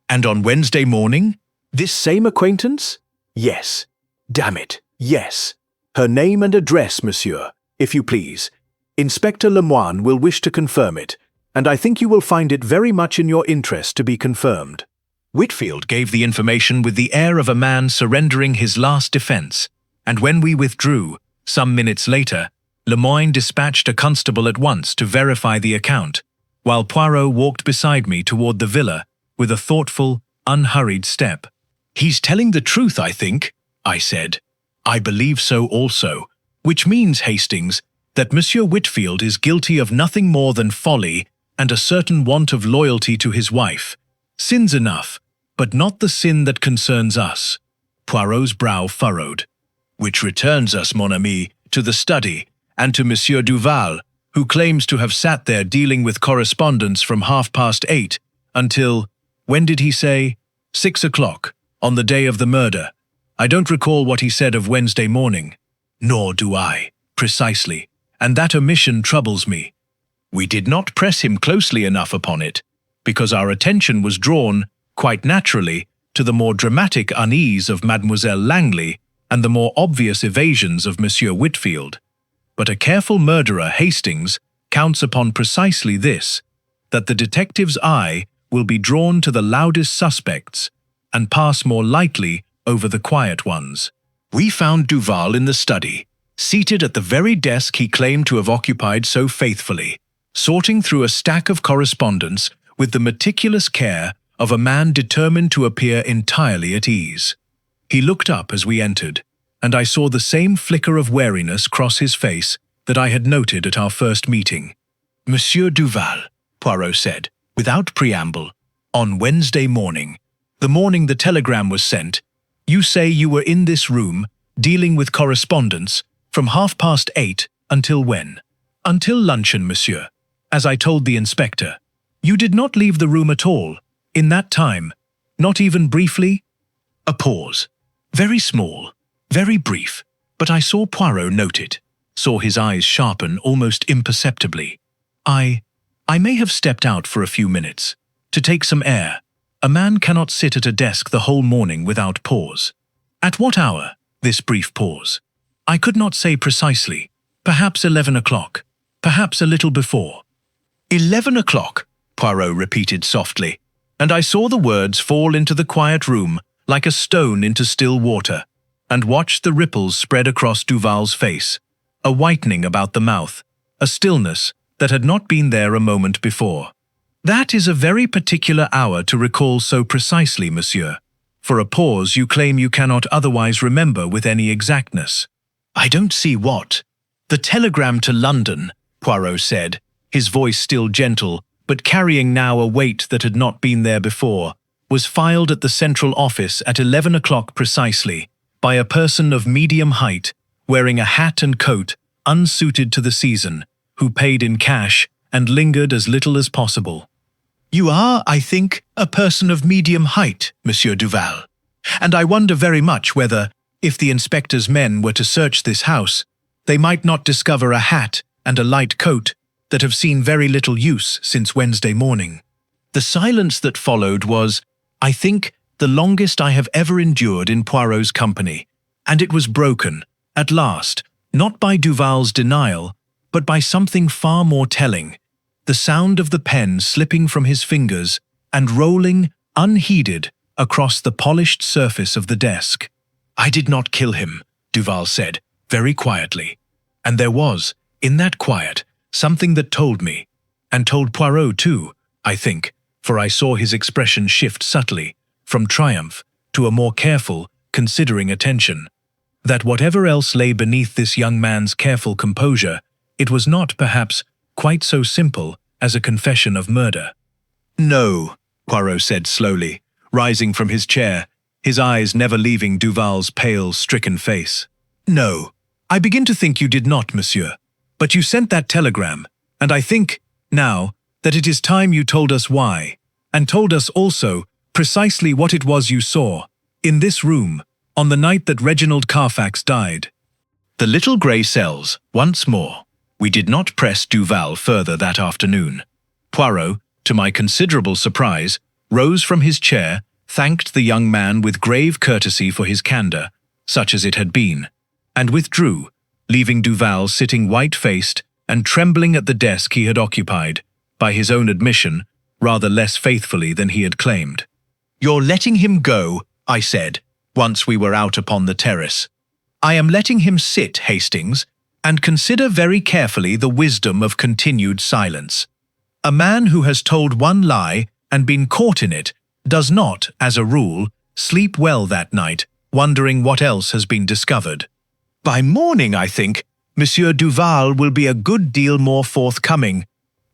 Speaker 1: And on Wednesday morning? This same acquaintance? Yes. Damn it, yes. Her name and address, monsieur, if you please. Inspector Lemoine will wish to confirm it, and I think you will find it very much in your interest to be confirmed. Whitfield gave the information with the air of a man surrendering his last defense, and when we withdrew, some minutes later, Lemoine dispatched a constable at once to verify the account, while Poirot walked beside me toward the villa with a thoughtful, unhurried step. He's telling the truth, I think, I said. I believe so also, which means, Hastings, that Monsieur Whitfield is guilty of nothing more than folly and a certain want of loyalty to his wife. Sins enough, but not the sin that concerns us. Poirot's brow furrowed. Which returns us, mon ami, to the study, and to Monsieur Duval, who claims to have sat there dealing with correspondence from 8:30 until, when did he say? 6 o'clock, on the day of the murder. I don't recall what he said of Wednesday morning. Nor do I, precisely, and that omission troubles me. We did not press him closely enough upon it, because our attention was drawn, quite naturally, to the more dramatic unease of Mademoiselle Langley and the more obvious evasions of Monsieur Whitfield. But a careful murderer, Hastings, counts upon precisely this, that the detective's eye will be drawn to the loudest suspects and pass more lightly over the quiet ones. We found Duval in the study, seated at the very desk he claimed to have occupied so faithfully, sorting through a stack of correspondence with the meticulous care of a man determined to appear entirely at ease. He looked up as we entered, and I saw the same flicker of wariness cross his face that I had noted at our first meeting. Monsieur Duval, Poirot said, without preamble, on Wednesday morning, the morning the telegram was sent, you say you were in this room, dealing with correspondence, from 8:30 until when? Until luncheon, monsieur, as I told the inspector. You did not leave the room at all, in that time, not even briefly? A pause. Very small, very brief, but I saw Poirot note it, saw his eyes sharpen almost imperceptibly. I may have stepped out for a few minutes, to take some air. A man cannot sit at a desk the whole morning without pause. At what hour, this brief pause? I could not say precisely. Perhaps 11 o'clock, perhaps a little before. 11 o'clock, Poirot repeated softly, and I saw the words fall into the quiet room like a stone into still water, and watched the ripples spread across Duval's face, a whitening about the mouth, a stillness that had not been there a moment before. That is a very particular hour to recall so precisely, monsieur. For a pause you claim you cannot otherwise remember with any exactness. I don't see what. The telegram to London, Poirot said, his voice still gentle, but carrying now a weight that had not been there before, was filed at the central office at 11 o'clock precisely, by a person of medium height, wearing a hat and coat unsuited to the season, who paid in cash and lingered as little as possible. You are, I think, a person of medium height, Monsieur Duval, and I wonder very much whether, if the inspector's men were to search this house, they might not discover a hat and a light coat that have seen very little use since Wednesday morning. The silence that followed was, I think, the longest I have ever endured in Poirot's company, and it was broken, at last, not by Duval's denial, but by something far more telling, the sound of the pen slipping from his fingers and rolling, unheeded, across the polished surface of the desk. I did not kill him, Duval said, very quietly, and there was, in that quiet, something that told me, and told Poirot too, I think, for I saw his expression shift subtly, from triumph to a more careful, considering attention, that whatever else lay beneath this young man's careful composure, it was not, perhaps, quite so simple as a confession of murder. No, Poirot said slowly, rising from his chair, his eyes never leaving Duval's pale, stricken face. No, I begin to think you did not, monsieur. But you sent that telegram, and I think, now, that it is time you told us why, and told us also precisely what it was you saw, in this room, on the night that Reginald Carfax died. The little grey cells, once more. We did not press Duval further that afternoon. Poirot, to my considerable surprise, rose from his chair, thanked the young man with grave courtesy for his candour, such as it had been, and withdrew, leaving Duval sitting white-faced and trembling at the desk he had occupied, by his own admission, rather less faithfully than he had claimed. "You're letting him go," I said, once we were out upon the terrace. "I am letting him sit, Hastings, and consider very carefully the wisdom of continued silence. A man who has told one lie and been caught in it does not, as a rule, sleep well that night, wondering what else has been discovered. By morning, I think, Monsieur Duval will be a good deal more forthcoming,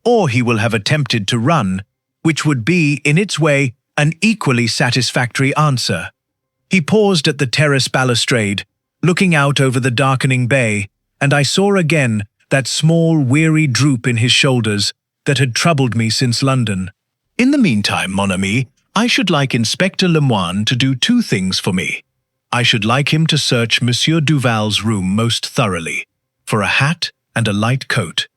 Speaker 1: or he will have attempted to run, which would be, in its way, an equally satisfactory answer." He paused at the terrace balustrade, looking out over the darkening bay, and I saw again that small, weary droop in his shoulders that had troubled me since London. In the meantime, mon ami, I should like Inspector Lemoine to do two things for me. I should like him to search Monsieur Duval's room most thoroughly, for a hat and a light coat,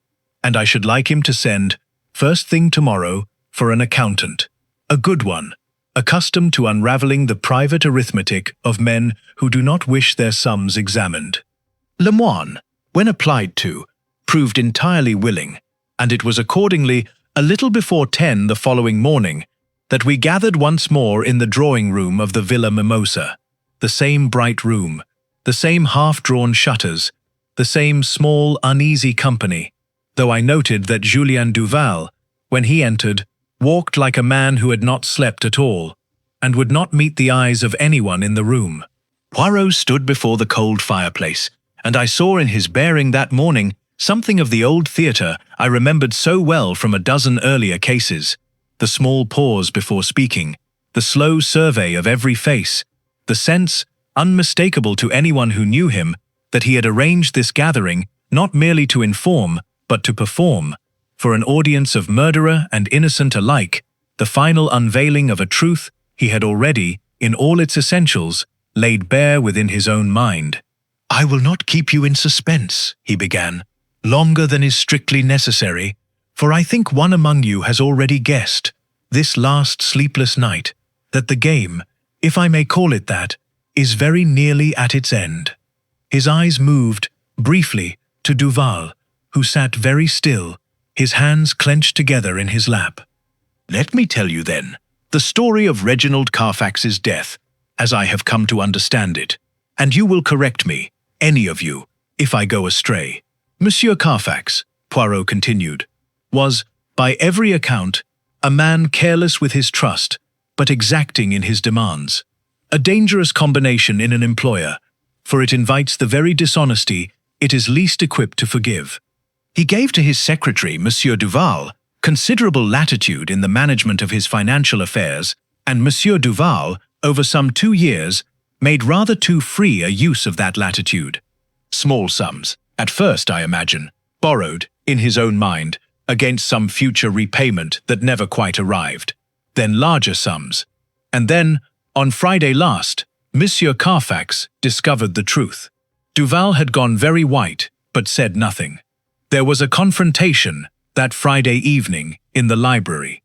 Speaker 1: and I should like him to send, first thing tomorrow, for an accountant, a good one, accustomed to unraveling the private arithmetic of men who do not wish their sums examined. Lemoine, when applied to, proved entirely willing, and it was accordingly a little before 10 the following morning that we gathered once more in the drawing-room of the Villa Mimosa, the same bright room, the same half-drawn shutters, the same small, uneasy company, though I noted that Julien Duval, when he entered, walked like a man who had not slept at all, and would not meet the eyes of anyone in the room. Poirot stood before the cold fireplace, and I saw in his bearing that morning something of the old theatre I remembered so well from a dozen earlier cases, the small pause before speaking, the slow survey of every face, the sense, unmistakable to anyone who knew him, that he had arranged this gathering not merely to inform, but to perform, for an audience of murderer and innocent alike, the final unveiling of a truth he had already, in all its essentials, laid bare within his own mind. "I will not keep you in suspense," he began, "longer than is strictly necessary, for I think one among you has already guessed, this last sleepless night, that the game, if I may call it that, is very nearly at its end." His eyes moved, briefly, to Duval, who sat very still, his hands clenched together in his lap. "Let me tell you, then, the story of Reginald Carfax's death, as I have come to understand it, and you will correct me, any of you, if I go astray. Monsieur Carfax," Poirot continued, "was, by every account, a man careless with his trust, but exacting in his demands. A dangerous combination in an employer, for it invites the very dishonesty it is least equipped to forgive. He gave to his secretary, Monsieur Duval, considerable latitude in the management of his financial affairs, and Monsieur Duval, over some 2 years, made rather too free a use of that latitude. Small sums, at first, I imagine, borrowed, in his own mind, against some future repayment that never quite arrived, then larger sums, and then, on Friday last, Monsieur Carfax discovered the truth. Duval had gone very white, but said nothing. There was a confrontation that Friday evening in the library.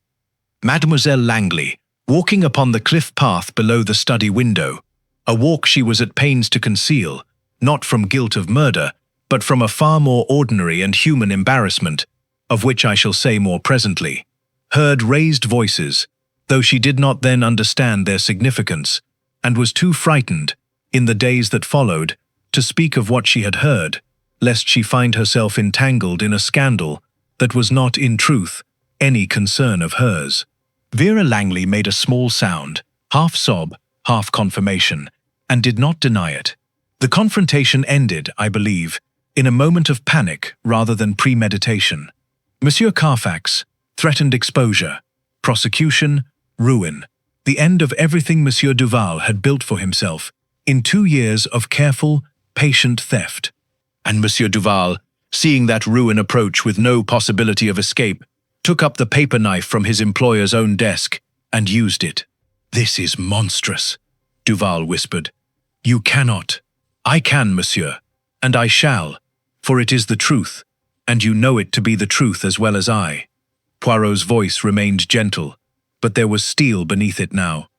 Speaker 1: Mademoiselle Langley, walking upon the cliff path below the study window, a walk she was at pains to conceal, not from guilt of murder, but from a far more ordinary and human embarrassment, of which I shall say more presently, heard raised voices, though she did not then understand their significance, and was too frightened, in the days that followed, to speak of what she had heard, lest she find herself entangled in a scandal that was not, in truth, any concern of hers. Vera Langley made a small sound, half sob, half confirmation, and did not deny it. The confrontation ended, I believe, in a moment of panic rather than premeditation. Monsieur Carfax threatened exposure, prosecution, ruin, the end of everything Monsieur Duval had built for himself in 2 years of careful, patient theft. And Monsieur Duval, seeing that ruin approach with no possibility of escape, took up the paper knife from his employer's own desk and used it. "This is monstrous," Duval whispered. "You cannot." "I can, monsieur, and I shall, for it is the truth, and you know it to be the truth as well as I." Poirot's voice remained gentle, but there was steel beneath it now.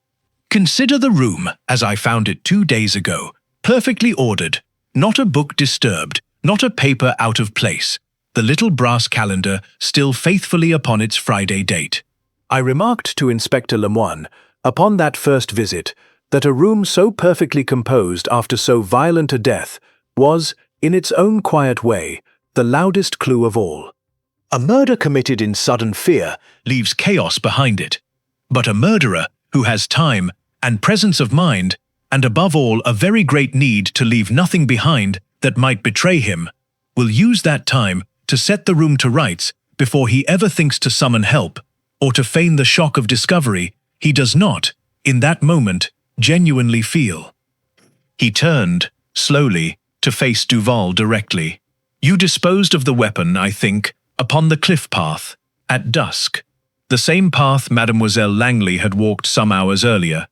Speaker 1: "Consider the room as I found it 2 days ago, perfectly ordered, not a book disturbed, not a paper out of place, the little brass calendar still faithfully upon its Friday date. I remarked to Inspector Lemoine, upon that first visit, that a room so perfectly composed after so violent a death was, in its own quiet way, the loudest clue of all. A murder committed in sudden fear leaves chaos behind it, but a murderer who has time and presence of mind, and above all a very great need to leave nothing behind that might betray him, will use that time to set the room to rights before he ever thinks to summon help, or to feign the shock of discovery he does not, in that moment, genuinely feel." He turned, slowly, to face Duval directly. You disposed of the weapon, I think, upon the cliff path, at dusk. The same path Mademoiselle Langley had walked some hours earlier,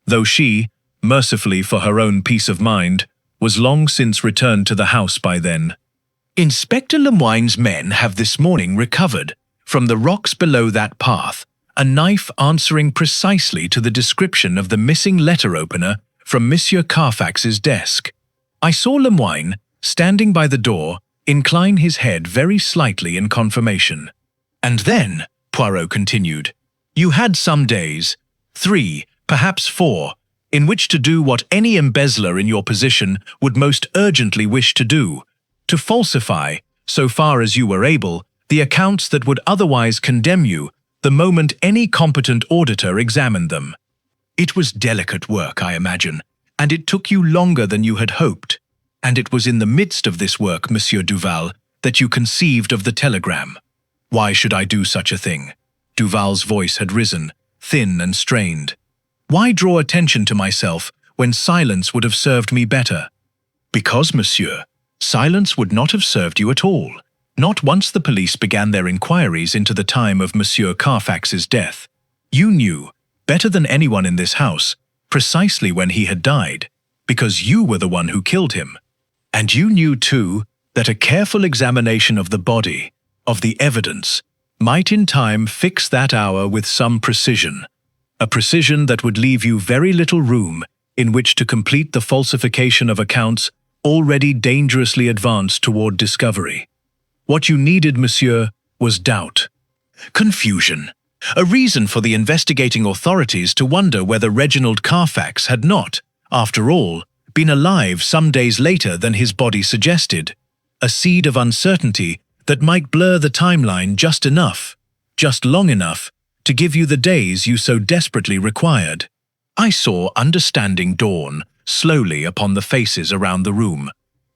Speaker 1: though she, mercifully for her own peace of mind, was long since returned to the house by then. Inspector Lemoine's men have this morning recovered, from the rocks below that path, a knife answering precisely to the description of the missing letter opener from Monsieur Carfax's desk. I saw Lemoine, standing by the door, incline his head very slightly in confirmation. And then, Poirot continued, you had some days, 3, perhaps 4, in which to do what any embezzler in your position would most urgently wish to do, to falsify, so far as you were able, the accounts that would otherwise condemn you the moment any competent auditor examined them. It was delicate work, I imagine, and it took you longer than you had hoped, and it was in the midst of this work, Monsieur Duval, that you conceived of the telegram. Why should I do such a thing? Duval's voice had risen, thin and strained. Why draw attention to myself when silence would have served me better? Because, monsieur, silence would not have served you at all, not once the police began their inquiries into the time of Monsieur Carfax's death. You knew, better than anyone in this house, precisely when he had died, because you were the one who killed him. And you knew, too, that a careful examination of the body, of the evidence, might in time fix that hour with some precision, a precision that would leave you very little room in which to complete the falsification of accounts already dangerously advanced toward discovery. What you needed, monsieur, was doubt, confusion, a reason for the investigating authorities to wonder whether Reginald Carfax had not, after all, been alive some days later than his body suggested, a seed of uncertainty that might blur the timeline just enough, just long enough, to give you the days you so desperately required. I saw understanding dawn slowly upon the faces around the room,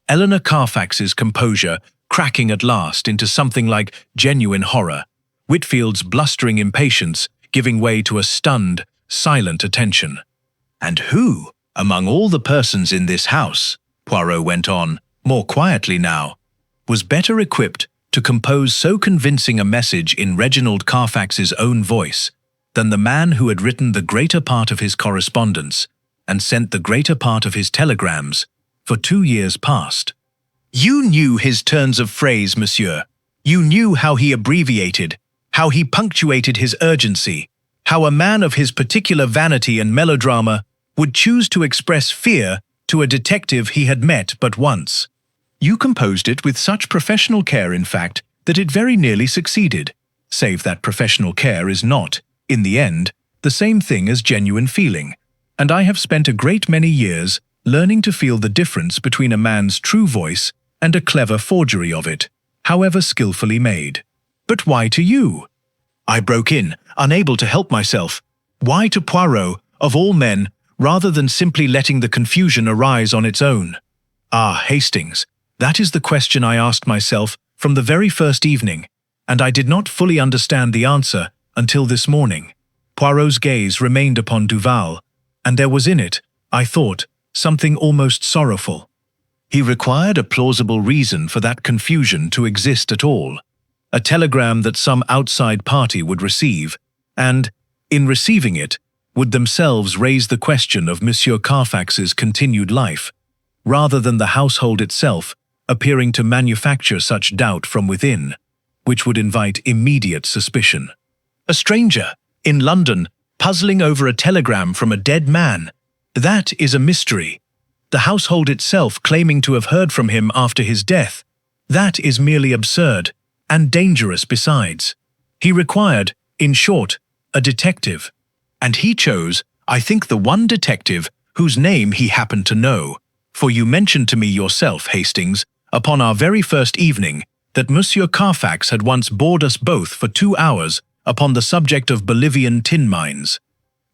Speaker 1: Eleanor Carfax's composure cracking at last into something like genuine horror, Whitfield's blustering impatience giving way to a stunned, silent attention. And who, among all the persons in this house, Poirot went on, more quietly now, was better equipped to compose so convincing a message in Reginald Carfax's own voice than the man who had written the greater part of his correspondence and sent the greater part of his telegrams for 2 years past? You knew his turns of phrase, monsieur. You knew how he abbreviated, how he punctuated his urgency, how a man of his particular vanity and melodrama would choose to express fear to a detective he had met but once. You composed it with such professional care, in fact, that it very nearly succeeded, save that professional care is not, in the end, the same thing as genuine feeling, and I have spent a great many years learning to feel the difference between a man's true voice and a clever forgery of it, however skillfully made. But why to you? I broke in, unable to help myself. Why to Poirot, of all men, rather than simply letting the confusion arise on its own? Ah, Hastings, that is the question I asked myself from the very first evening, and I did not fully understand the answer until this morning. Poirot's gaze remained upon Duval, and there was in it, I thought, something almost sorrowful. He required a plausible reason for that confusion to exist at all, a telegram that some outside party would receive, and, in receiving it, would themselves raise the question of Monsieur Carfax's continued life, rather than the household itself appearing to manufacture such doubt from within, which would invite immediate suspicion. A stranger, in London, puzzling over a telegram from a dead man, that is a mystery. The household itself claiming to have heard from him after his death, that is merely absurd, and dangerous besides. He required, in short, a detective. And he chose, I think, the one detective whose name he happened to know, for you mentioned to me yourself, Hastings, upon our very first evening, that Monsieur Carfax had once bored us both for 2 hours upon the subject of Bolivian tin mines.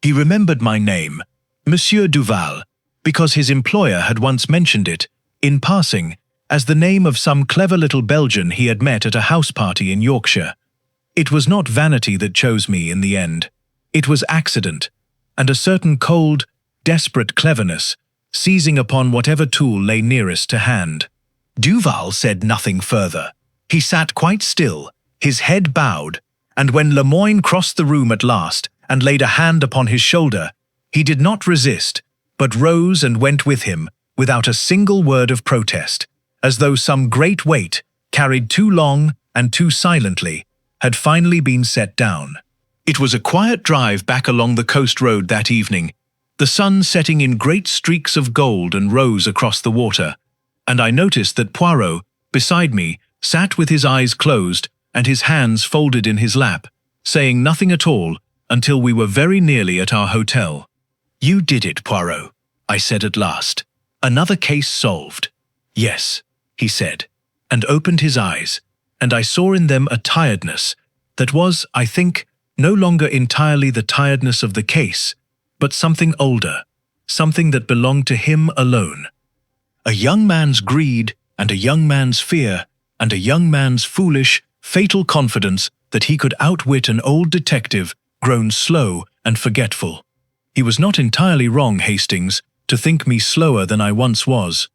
Speaker 1: He remembered my name, Monsieur Duval, because his employer had once mentioned it, in passing, as the name of some clever little Belgian he had met at a house party in Yorkshire. It was not vanity that chose me in the end. It was accident, and a certain cold, desperate cleverness, seizing upon whatever tool lay nearest to hand. Duval said nothing further. He sat quite still, his head bowed, and when Lemoyne crossed the room at last and laid a hand upon his shoulder, he did not resist, but rose and went with him without a single word of protest, as though some great weight, carried too long and too silently, had finally been set down. It was a quiet drive back along the coast road that evening, the sun setting in great streaks of gold and rose across the water, and I noticed that Poirot, beside me, sat with his eyes closed and his hands folded in his lap, saying nothing at all until we were very nearly at our hotel. "You did it, Poirot," I said at last. "Another case solved." "Yes," he said, and opened his eyes, and I saw in them a tiredness that was, I think, no longer entirely the tiredness of the case, but something older, something that belonged to him alone. A young man's greed, and a young man's fear, and a young man's foolish, fatal confidence that he could outwit an old detective grown slow and forgetful. He was not entirely wrong, Hastings, to think me slower than I once was.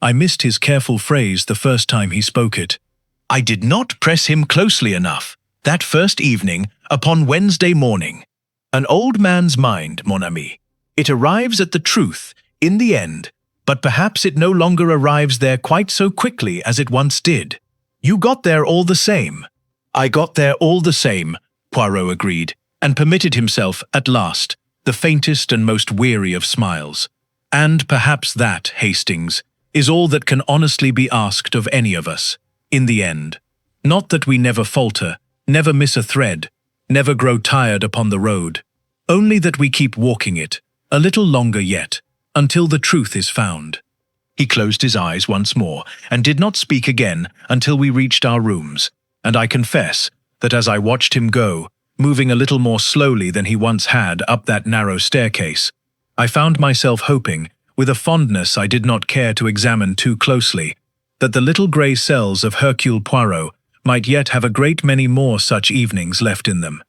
Speaker 1: I missed his careful phrase the first time he spoke it. I did not press him closely enough, that first evening, upon Wednesday morning. An old man's mind, mon ami. It arrives at the truth, in the end, but perhaps it no longer arrives there quite so quickly as it once did. You got there all the same. I got there all the same, Poirot agreed, and permitted himself, at last, the faintest and most weary of smiles. And perhaps that, Hastings, is all that can honestly be asked of any of us, in the end. Not that we never falter, never miss a thread, never grow tired upon the road. Only that we keep walking it, a little longer yet, until the truth is found. He closed his eyes once more, and did not speak again until we reached our rooms, and I confess that as I watched him go, moving a little more slowly than he once had up that narrow staircase, I found myself hoping, with a fondness I did not care to examine too closely, that the little grey cells of Hercule Poirot might yet have a great many more such evenings left in them.